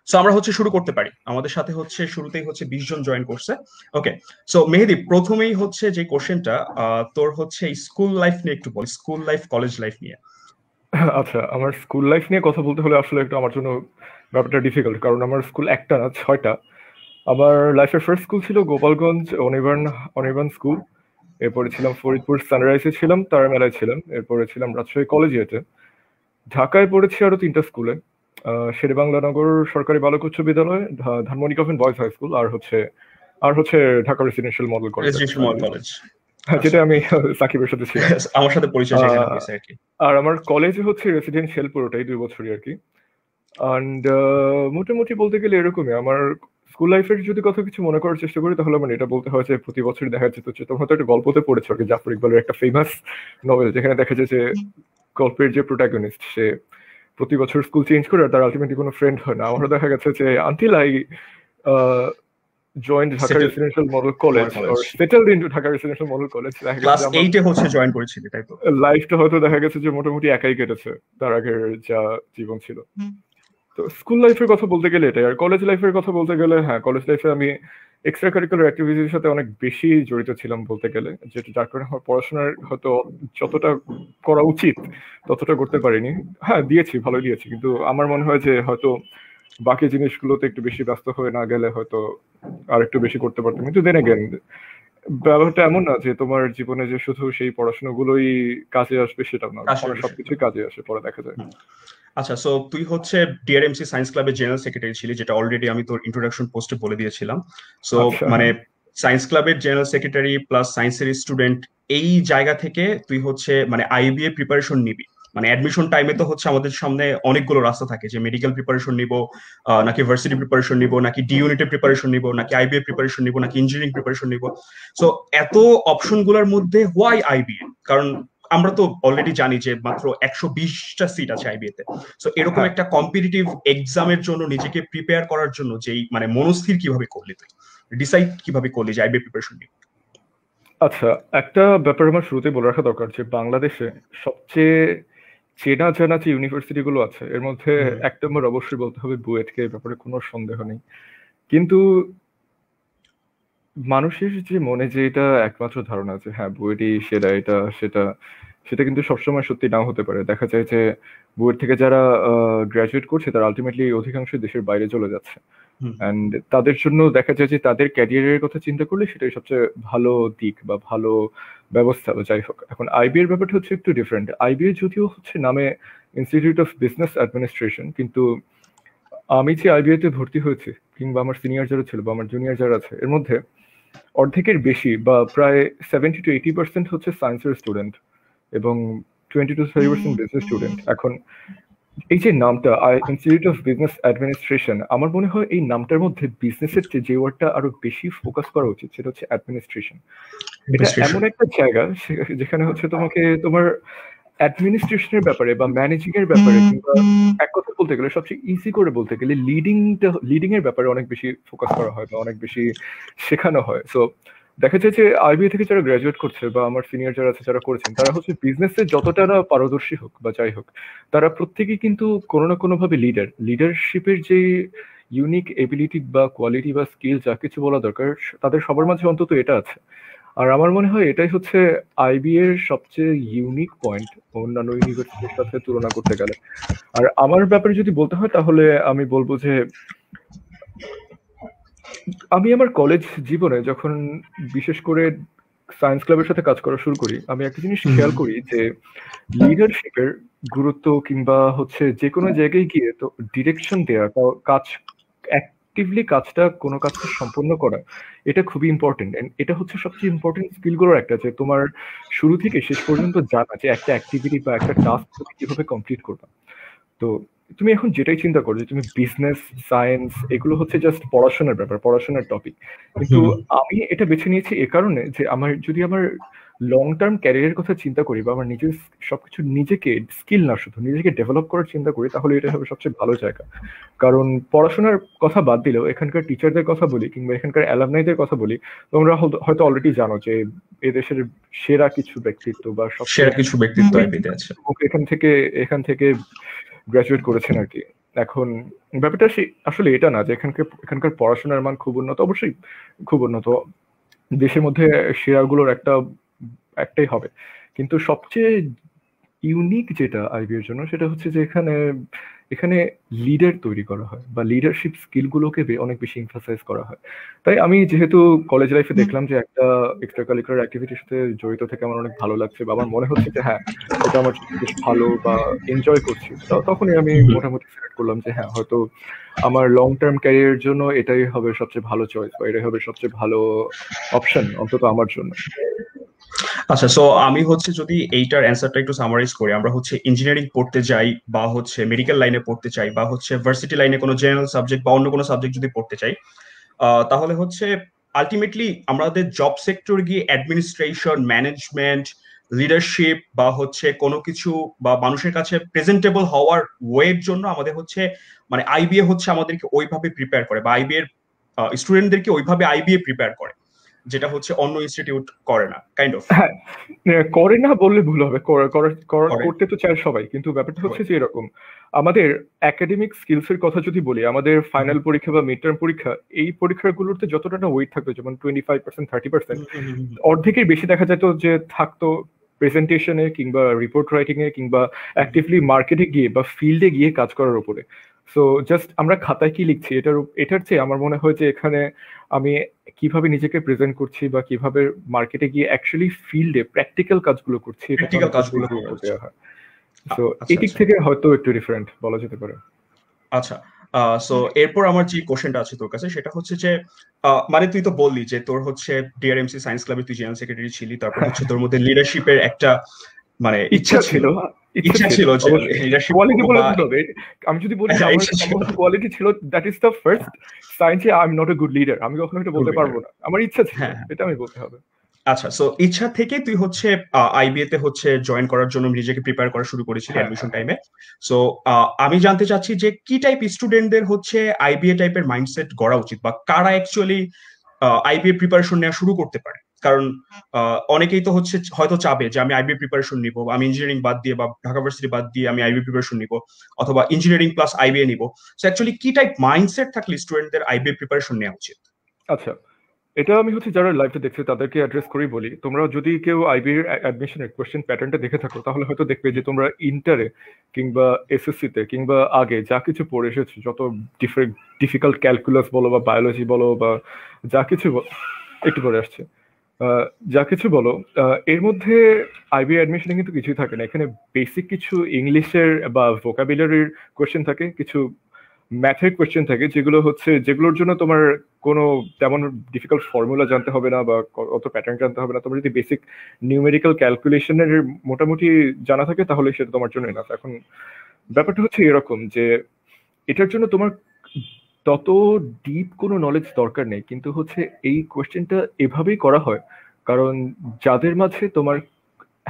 So আমরা হচ্ছে শুরু করতে পারি। আমাদের সাথে হচ্ছে শুরুতেই হচ্ছে 20 জন জয়েন করছে। ওকে, সো মেহেদী, প্রথমেই হচ্ছে যে কোশ্চেনটা, তোর হচ্ছে স্কুল লাইফ নিয়ে একটু বল, স্কুল লাইফ কলেজ লাইফ নিয়ে। আচ্ছা, আমার স্কুল লাইফ নিয়ে কথা বলতে হলে আসলে একটু আমার জন্য ব্যাপারটা ডিফিকাল্ট, কারণ আমার স্কুল একটা না, 6টা। আমার লাইফের ফার্স্ট স্কুল ছিল গোপালগঞ্জ অনির্বাণ অনির্বাণ স্কুল। এরপরে ছিলাম ফরিদপুর সানরাইজে, ছিলাম তারামেলায় ছিলাম। এরপরে ছিলাম রাজশাহী কলেজিয়েটে। ঢাকায় পড়েছি আরো 3টা স্কুলে। শেরেবাংলানগর সরকারি বালক উচ্চ বিদ্যালয়, Dhanmondi government boys high school, আর হচ্ছে ঢাকা রেসিডেন্সিয়াল মডেল কলেজ আর কি, রেজিস্ট্রেশন কলেজ। যেটা আচ্ছা। আমি সাকিবের সাথে ছিলাম। আমার সাথে পরিচয় সেখানে আহ, হয়েছে আর কি। আর আমার কলেজে হচ্ছে রেসিডেন্সিয়াল, পুরোটাই 2 বছরই আর কি। অ্যান্ড মোটামুটি বলতে গেলে এরকমই আমার স্কুল লাইফের। যদি কথা কিছু মনে করার চেষ্টা করি তাহলে আমার এটা বলতে হয় যে প্রতি বছর দেখা যেত যে, তোমরা হয়তো একটা গল্পতে পড়েছো আর কি, জাফর ইকবালের একটা ফেমাস নভেল, যেখানে দেখা যায় যে গল্পের যে প্রোটাগনিস্ট সে প্রতি বছর স্কুল চেঞ্জ করে আর তার আলটিমেটলি কোনো ফ্রেন্ড হয় না। আমারও দেখা গেছে যে until I joint Dhaka settle residential model college college. Or settled into Dhaka residential model college, দেখা গেছে ক্লাস যে আমার 8-এ হচ্ছে জয়েন করেছিলি, তাই তো? লাইফটা হয়তো দেখা গেছে যে মোটামুটি একাই কেটেছে তার আগের যা জীবন ছিল। তো স্কুল লাইফের কথা বলতে গেলে এটাই। আর কলেজ লাইফের কথা বলতে গেলে, হ্যাঁ, কলেজ লাইফে আমি এক্সট্রা কারিকুলার অ্যাক্টিভিটির সাথে অনেক বেশি জড়িত ছিলাম বলতে গেলে, যেটা যার কারণে আমার পড়াশোনার হয়তো যতটা করা উচিত ততটা করতে পারিনি। হ্যাঁ, দিয়েছি, ভালো দিয়েছি, কিন্তু আমার মনে হয় যে হয়তো বাকি জিনিসগুলোতে একটু বেশি ব্যস্ত হয়ে না গেলে হয়তো আর একটু বেশি করতে পারতাম। কিন্তু দেন এগেন, ব্যাপারটা এমন না যে তোমার জীবনে যে শুধু সেই পড়াশোনাগুলোই কাজে আসবে সেটাও না, আসলে অনেক বিষয় না। সবকিছুই কাজে আসে, পরে দেখা যায়। হুম। আচ্ছা, সো তুই হচ্ছে ডিআরএমসি সায়েন্স ক্লাবের জেনারেল সেক্রেটারি ছিলি, যেটা অলরেডি আমি তোর ইন্ট্রোডাকশন পোস্টে বলে দিয়েছিলাম। সো আচ্ছা, মানে হ্যাঁ। সায়েন্স ক্লাবের জেনারেল সেক্রেটারি প্লাস সায়েন্সের স্টুডেন্ট, এই জায়গা থেকে তুই হচ্ছে মানে আইবিএ প্রিপারেশন নিবি। মানে অ্যাডমিশন টাইমে তো হচ্ছে আমাদের সামনে অনেকগুলো রাস্তা থাকে, যে মেডিকেল প্রিপারেশন নিব, নাকি ভার্সিটি প্রিপারেশন নিব, নাকি ডি ইউনিটের প্রিপারেশন নিব, নাকি আইবিএ প্রিপারেশন নিব, নাকি ইঞ্জিনিয়ারিং প্রিপারেশন নিব। সো এত অপশন গুলোর মধ্যে হোয়াই আইবিএ? কারণ আমরা তো অলরেডি জানি যে মাত্র 120টা সিট আছে আইবিএ তে। সো এরকম হ্যাঁ, একটা কম্পিটিটিভ এক্সামের জন্য নিজেকে প্রিপেয়ার করার জন্য যেই মানে মনস্থির কিভাবে করলি তুই, ডিসাইড কিভাবে করলি যে আইবিএ প্রিপারেশন নিবি? আচ্ছা, একটা ব্যাপার আমার শুরুতে বলে রাখা দরকার যে বাংলাদেশে সবচেয়ে চেনা জানা যে ইউনিভার্সিটি গুলো আছে এর মধ্যে হুম। এক নম্বর অবশ্যই বলতে হবে বুয়েটকে, এই ব্যাপারে কোনো সন্দেহ নেই। কিন্তু মানুষের যে মনে যে এটা একমাত্র ধারণা যে হ্যাঁ বুয়েটই সেরা, এটা সেটা, সেটা কিন্তু সবসময় সত্যি নাও হতে পারে। দেখা যায় যে বুয়েট থেকে যারা গ্রাজুয়েট করছে তারা আলটিমেটলি অধিকাংশ দেশের বাইরে চলে যাচ্ছে। হুম। অ্যান্ড তাদের জন্য দেখা যায় যে তাদের ক্যারিয়ারের কথা চিন্তা করলে সেটাই সবচেয়ে ভালো দিক বা ভালো ব্যবস্থা বা যাই হোক। এখন আইবিএর ব্যাপারটা হচ্ছে একটু ডিফারেন্ট। আইবিএ যদিও হচ্ছে নামে ইনস্টিটিউট অফ বিজনেস অ্যাডমিনিস্ট্রেশন, কিন্তু আমি যে আইবিএ তে ভর্তি হয়েছি কিংবা আমার সিনিয়র যারা ছিল বা আমার জুনিয়র যারা আছে এর মধ্যে অর্ধেকের বেশি বা প্রায় 70 to 80% হচ্ছে সায়েন্সের স্টুডেন্ট এবং 20 to 30% বিজনেস স্টুডেন্ট। এখন এই যে নামটা ইনস্টিটিউট অফ বিজনেস অ্যাডমিনিস্ট্রেশন, আমার মনে হয় এই নামটার মধ্যে বিজনেসের যে ওয়ার্ডটা আরো বেশি ফোকাস করা উচিত সেটা হচ্ছে অ্যাডমিনিস্ট্রেশন। এটা অ্যাডমিনিস্ট্রেশন। এমন একটা জায়গা যেখানে হচ্ছে তোমাকে তোমার অ্যাডমিনিস্ট্রেশনের ব্যাপারে বা ম্যানেজিং এর ব্যাপারে কিংবা এক কথা বলতে গেলে সবচেয়ে ইজি করে বলতে গেলে লিডিং এর ব্যাপারে অনেক বেশি ফোকাস করা হয় বা অনেক বেশি শেখানো হয়। সো দেখা যায় যে আইবিএ থেকে যারা গ্রাজুয়েট করছে বা আমার সিনিয়র যারা আছে যারা করেছেন তারা হচ্ছে বিজনেসে যতটা না পারদর্শী হোক বা যাই হোক, তারা প্রত্যেকেই কিন্তু কোনো না কোনো ভাবে লিডারশিপের যে ইউনিক এবিলিটি বা কোয়ালিটি বা স্কিল যা কিছু বলা দরকার তাদের সবার মাঝে অন্তত এটা আছে। আর আমার মনে হয় এটাই হচ্ছে আইবি এর সবচেয়ে ইউনিক পয়েন্ট অন্যান্য ইউনিভার্সিটির সাথে তুলনা করতে গেলে। আর আমার ব্যাপারে যদি বলতে হয় তাহলে আমি বলবো যে আমি আমার কলেজ জীবনে যখন বিশেষ করে সায়েন্স ক্লাবের সাথে কাজ করা শুরু করি, আমি একটা জিনিস খেয়াল করি যে লিডারশিপের গুরুত্ব কিংবা হচ্ছে যে কোনো জায়গায় গিয়ে তো ডিরেকশন দেওয়া, কাজ অ্যাক্টিভলি কোনো কাজটা সম্পন্ন করা, এটা খুবই ইম্পর্টেন্ট। এটা হচ্ছে সবচেয়ে ইম্পর্টেন্ট স্কিলগুলোর একটা, যে তোমার শুরু থেকে শেষ পর্যন্ত জানা যে একটা অ্যাক্টিভিটি বা একটা টাস্ক তুমি কিভাবে কমপ্লিট করবে। তো তুমি এখন যেটাই চিন্তা করো যে তুমি বিজনেস, সায়েন্স, এগুলো হচ্ছে জাস্ট পড়াশোনার ব্যাপার, পড়াশোনার টপিক। কিন্তু আমি এটা বেছে নিয়েছি এ কারণে যে আমার লং টার্ম ক্যারিয়ারের কথা চিন্তা করি বা আমার নিজের সবকিছু নিজেকে স্কিল না শুধু নিজেকে ডেভেলপ করার চিন্তা করি, তাহলে এটা হবে সবচেয়ে ভালো জায়গা। কারণ পড়াশোনার কথা বাদ দিলেও এখানকার টিচারদের কথা বলি কিংবা এখানকার অ্যালামনাইদের কথা বলি, তোমরা হয়তো অলরেডি জানো যে এদেশের সেরা কিছু ব্যক্তিত্ব বা সেরা সবচেয়ে কিছু ব্যক্তিত্ব আইবিতে আছে। এখান থেকে গ্রাজুয়েট করেছেন আর কি। এখন ব্যাপারটা আসলে এটা না যে এখানকার পড়াশোনার মান খুব উন্নত, অবশ্যই খুব উন্নত, দেশের মধ্যে সেরাগুলোর একটাই হবে, কিন্তু সবচেয়ে ইউনিক যেটা আইবি এর জন্য সেটা হচ্ছে যে এখানে এখানে লিডার তৈরি করা হয় বা লিডারশিপ স্কিল গুলোকে অনেক বেশি এমফাসাইজ করা হয়। তাই আমি যেহেতু কলেজ লাইফে দেখলাম যে একটা এক্সট্রা কারিকুলার অ্যাক্টিভিটির সাথে জড়িত থেকে আমার অনেক ভালো লাগছে, বা আমার মনে হচ্ছে যে হ্যাঁ এটা আমার জন্য বেশ ভালো বা এনজয় করছি, তখনই আমি মোটামুটি সিলেক্ট করলাম যে হ্যাঁ হয়তো আমার লং টার্ম ক্যারিয়ারের জন্য এটাই হবে সবচেয়ে ভালো চয়েস, বা এটাই হবে সবচেয়ে ভালো অপশন অন্তত আমার জন্য। আচ্ছা, সো আমি হচ্ছে যদি এইটার অ্যান্সারটা একটু সামারাইজ করি, আমরা হচ্ছে ইঞ্জিনিয়ারিং পড়তে যাই বা হচ্ছে মেডিকেল লাইনে পড়তে চাই বা হচ্ছে ভার্সিটি লাইনে কোনো জেনারেল সাবজেক্ট বা অন্য কোনো সাবজেক্ট যদি পড়তে চাই, তাহলে হচ্ছে আলটিমেটলি আমাদের জব সেক্টর গিয়ে অ্যাডমিনিস্ট্রেশন, ম্যানেজমেন্ট, লিডারশিপ বা হচ্ছে কোনো কিছু বা মানুষের কাছে প্রেজেন্টেবল হওয়ার ওয়ের জন্য আমাদের হচ্ছে মানে আইবিএ হচ্ছে আমাদেরকে ওইভাবে প্রিপেয়ার করে বা আইবিএ স্টুডেন্টদেরকে ওইভাবে আইবিএ প্রিপেয়ার করে, যেটা হচ্ছে অন্য ইনস্টিটিউট করে না, কাইন্ড অফ। হ্যাঁ, করে না বললে ভুল হবে, করতে তো চায় সবাই, কিন্তু ব্যাপারটা হচ্ছে যে এরকম আমাদের একাডেমিক স্কিলস এর কথা যদি বলি, আমাদের ফাইনাল পরীক্ষা বা মিড টার্ম পরীক্ষা, এই পরীক্ষাগুলোতে যতটা না ওয়েট থাকবে, যেমন 25%, 30%, অর্ধেকের বেশি দেখা যেত যে থাকতো প্রেজেন্টেশনে কিংবা রিপোর্ট রাইটিং এ কিংবা অ্যাক্টিভলি মার্কেটে গিয়ে বা ফিল্ডে গিয়ে কাজ করার উপরে। সো জাস্ট আমরা খাতায় কি লিখছি এটার চেয়ে আমার মনে হয় যে এখানে আমি কিভাবে নিজেকে প্রেজেন্ট করছি বা কিভাবে মার্কেটে গিয়ে অ্যাকচুয়ালি ফিল্ডে প্র্যাকটিক্যাল কাজগুলো করছি, এটাকে প্র্যাকটিক্যাল অনেক বেশি কাজগুলো গুরুত্ব করছে। দেওয়া হয়। তো আচ্ছা এই দিক আচ্ছা থেকে হয়তো একটু ডিফারেন্ট বলা যেতে পারে। আচ্ছা। সো এরপর আমার যে কোশ্চেনটা আছে তোর কাছে সেটা হচ্ছে যে মানে তুই তো বললি যে তোর হচ্ছে ডিআরএমসি সায়েন্স ক্লাবে তুই জেনারেল সেক্রেটারি ছিলি, তারপর হচ্ছে তোর মধ্যে লিডারশিপের একটা মানে ইচ্ছা ইচ্ছা ছিল, ছিল, ইচ্ছা ইচ্ছা ছিল ছিল যে অবশ্যই। লিডারশিপ কোয়ালিটি করবো বলে বা ভুল হবে। আমি যদি বলি যে আমার ইচ্ছা ছিল আমার কোয়ালিটি ছিল, that is the first sign যে I am not a good leader, আমি কখনো এটা গুড বলতে লিডার। পারবো না। আমার ইচ্ছা ছিল, হ্যাঁ হ্যাঁ। এটা আমি বলতে হবে। আচ্ছা, সো ইচ্ছা থেকে তুই হচ্ছে আইবিএ তে হচ্ছে জয়েন করার জন্য নিজেকে প্রিপেয়ার করা শুরু করেছিলি হ্যাঁ অ্যাডমিশন হ্যাঁ হ্যাঁ। টাইমে। সো আমি জানতে চাচ্ছি যে কি টাইপ স্টুডেন্টদের হচ্ছে আইবিএ টাইপের মাইন্ডসেট গড়া উচিত বা কারা অ্যাকচুয়ালি আইবিএ প্রিপারেশন নেওয়া শুরু করতে পারে। কারণ অনেকেই তো হচ্ছে হয়তো চাবে যে আমি আইবিএ প্রিপারেশন নিব, আমি ইঞ্জিনিয়ারিং বাদ দিয়ে বা ঢাকা ভার্সিটি বাদ দিয়ে আমি আইবিএ প্রিপারেশন নিব, অথবা ইঞ্জিনিয়ারিং প্লাস আইবিএ নিব। সো অ্যাকচুয়ালি কি টাইপ মাইন্ডসেট থাকলে স্টুডেন্টদের আইবিএ প্রিপারেশন নেওয়া উচিত? আচ্ছা, এটা আমি হচ্ছে যারা লাইভটা দেখছে তাদেরকে অ্যাড্রেস করেই বলি। তোমরা যদি কেউ আইবি এর অ্যাডমিশনের কোশ্চেন প্যাটার্নটা দেখে থাকো, তাহলে হয়তো দেখবে যে তোমরা ইন্টারে কিংবা এসএসসি তে কিংবা আগে যা কিছু পড়ে এসেছো, যত ডিফিকাল্ট ক্যালকুলাস বলো বা বায়োলজি বলো বা যা কিছু একটু পরে আসছে, যা কিছু বলো, এর মধ্যে আইবি অ্যাডমিশনে কিন্তু কিছুই থাকে না। এখানে বেসিক কিছু ইংলিশের বা ভোকাবুলারির কোশ্চেন থাকে, কিছু ম্যাথের কোয়েশ্চেন থাকে, যেগুলোর জন্য তোমার কোনো তেমন ডিফিকাল্ট ফর্মুলা জানতে হবে না বা অত প্যাটার্ন জানতে হবে না। তোমার যদি বেসিক নিউমেরিক্যাল ক্যালকুলেশনের মোটামুটি জানা থাকে তাহলে সেটা তোমার জন্য এনাফ। এখন ব্যাপারটা হচ্ছে এরকম যে এটার জন্য তোমার তত ডিপ কোনো নলেজ দরকার নেই, কিন্তু হচ্ছে এই কোয়েশ্চেনটা এভাবেই করা হয় কারণ যাদের মাঝে তোমার,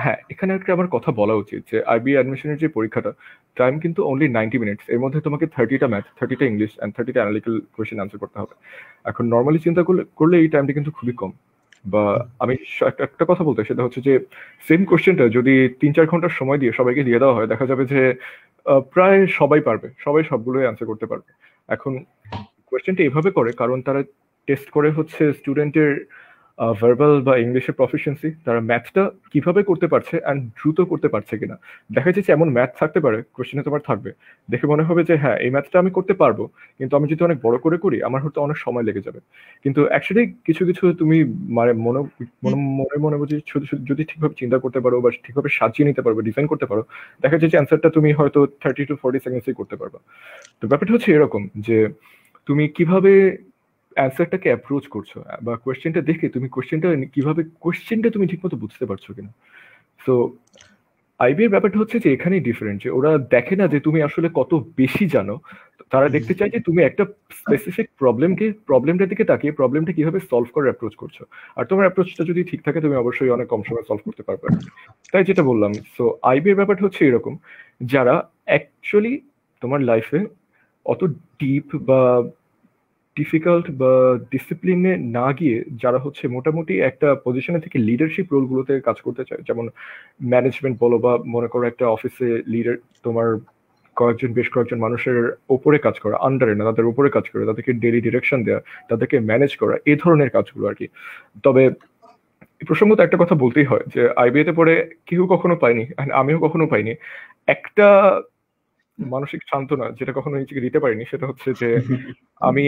হ্যাঁ এখানে একটা আমার কথা বলা উচিত যে আইবি অ্যাডমিশনের যে পরীক্ষাটা, টাইম কিন্তু অনলি 90 মিনিটস। এর মধ্যে তোমাকে 30টা ম্যাথ, 30টা ইংলিশ অ্যান্ড 30টা অ্যানালিটিক্যাল কোয়েশ্চেন আনসার করতে হবে। এখন নর্মালি চিন্তা করলে এই টাইমটা কিন্তু খুবই কম। বা আমি একটা কথা বলতে, সেটা হচ্ছে যে সেম কোয়েশ্চেনটা যদি 3-4 ঘন্টার সময় দিয়ে সবাইকে দিয়ে দেওয়া হয়, দেখা যাবে যে প্রায় সবাই পারবে, সবাই সবগুলোই অ্যান্সার করতে পারবে। এখন কোয়েশ্চেনটা এভাবে করে কারণ তারা টেস্ট করে হচ্ছে স্টুডেন্টের ভার্বাল বা ইংলিশের প্রফিসিয়েন্সি, তারা ম্যাথটা কিভাবে করতে পারছে অ্যান্ড দ্রুত করতে পারছে কিনা। দেখা যাচ্ছে এমন ম্যাথ থাকতে পারে কোশ্চেনে তোমার থাকবে, দেখে মনে হবে যে হ্যাঁ এই ম্যাথটা আমি করতে পারবো, কিন্তু আমি যদি অনেক বড় করে করি আমার হয়তো অনেক সময় লেগে যাবে। কিন্তু অ্যাকচুয়ালি কিছু কিছু তুমি মানে মনে বুঝি যদি ঠিকভাবে চিন্তা করতে পারো বা ঠিকভাবে সাজিয়ে নিতে পারো, ডিজাইন করতে পারো, দেখা যাচ্ছে অ্যান্সারটা তুমি হয়তো 30 to 40 সেকেন্ডসই করতে পারবে। তো ব্যাপারটা হচ্ছে এরকম যে তুমি কিভাবে অ্যান্সারটাকে অ্যাপ্রোচ করছো বা কোয়েশ্চেনটা দেখে তুমি কোয়েশ্চেনটা তুমি ঠিকমতো বুঝতে পারছো কিনা। তো আইবি এর ব্যাপারটা হচ্ছে যে এখানেই ডিফারেন্ট, যে ওরা দেখে না যে তুমি আসলে কত বেশি জানো, তারা দেখতে চায় যে তুমি একটা স্পেসিফিক প্রবলেমটার দিকে তাকিয়ে প্রবলেমটা কিভাবে সলভ করার অ্যাপ্রোচ করছো। আর তোমার অ্যাপ্রোচটা যদি ঠিক থাকে তুমি অবশ্যই অনেক কম সময় সলভ করতে পারবে। তাই যেটা বললাম, সো আইবি এর ব্যাপারটা হচ্ছে এরকম, যারা অ্যাকচুয়ালি তোমার লাইফে অত ডিপ বা ডিফিকাল্ট বা ডিসিপ্লিনে না গিয়ে যারা হচ্ছে মোটামুটি একটা পজিশনে থেকে লিডারশিপ রোলগুলোতে কাজ করতে চায়, যেমন ম্যানেজমেন্ট বলো বা মনে করো একটা অফিসে লিডার, তোমার বেশ কয়েকজন মানুষের উপরে কাজ করা, আন্ডারে না তাদের উপরে কাজ করা, তাদেরকে ডেইলি ডিরেকশন দেওয়া, তাদেরকে ম্যানেজ করা, এই ধরনের কাজগুলো আর কি। তবে এই প্রসঙ্গত একটা কথা বলতেই হয় যে আইবিএ তে পড়ে কেউ কখনো পায়নি, and আমিও কখনো পাইনি একটা মানসিক সান্ত্বনা যেটা কখনো নিজেকে দিতে পারিনি, সেটা হচ্ছে যে আমি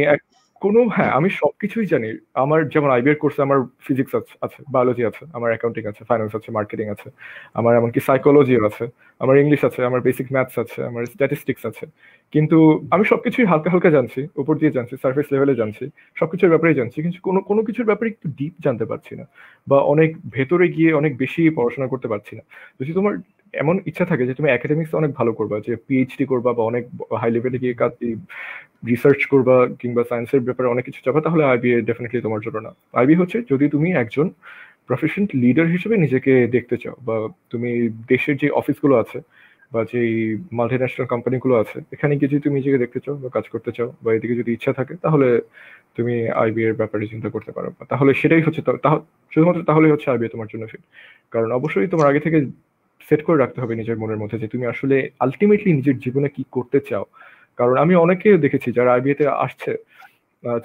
হ্যাঁ আমি সবকিছুই জানি। আমার যেমন আইবিএর কোর্সে আমার ফিজিক্স আছে, বায়োলজি আছে, আমার অ্যাকাউন্টিং আছে, ফাইন্যান্স আছে, মার্কেটিং আছে, আমার এমনকি সাইকোলজিও আছে, আমার ইংলিশ আছে, আমার বেসিক ম্যাথস আছে, আমার স্ট্যাটিস্টিক্স আছে। কিন্তু আমি সবকিছুই হালকা হালকা জানছি, উপর দিয়ে জানছি, সার্ফেস লেভেলে জানছি, সবকিছুর ব্যাপারে জানছি, কিন্তু কোনো কোনো কিছুর ব্যাপারে একটু ডিপ জানতে পারছি না, বা অনেক ভেতরে গিয়ে অনেক বেশি পড়াশোনা করতে পারছি না। যদি তোমার এমন ইচ্ছা থাকে যে তুমি একাডেমিক্স অনেক ভালো করবা, যে পিএইচডি করবা বা অনেক হাই লেভেলে গিয়ে কাজ রিসার্চ করবা কিংবা সায়েন্সের ব্যাপারে অনেক কিছু যাবা, তাহলে আইবিএ ডেফিনেটলি তোমার জন্য না। আইবি হচ্ছে যদি তুমি একজন প্রফেশনাল লিডার হিসেবে নিজেকে দেখতে চাও, বা তুমি দেশের যে অফিসগুলো আছে বা যে মাল্টি ন্যাশনাল কোম্পানিগুলো আছে এখানে গিয়ে যদি তুমি নিজেকে দেখতে চাও বা কাজ করতে চাও বা এদিকে যদি ইচ্ছা থাকে, তাহলে তুমি আইবি এর ব্যাপারে চিন্তা করতে পারো। তাহলে সেটাই হচ্ছে শুধুমাত্র তাহলেই হচ্ছে আইবি তোমার জন্য ফিট। কারণ অবশ্যই তোমার আগে থেকে সেট করে রাখতে হবে নিজের মনের মধ্যে যে তুমি আসলে আলটিমেটলি নিজের জীবনে কি করতে চাও। কারণ আমি অনেকে দেখেছি যারা আইবিএ তে আসছে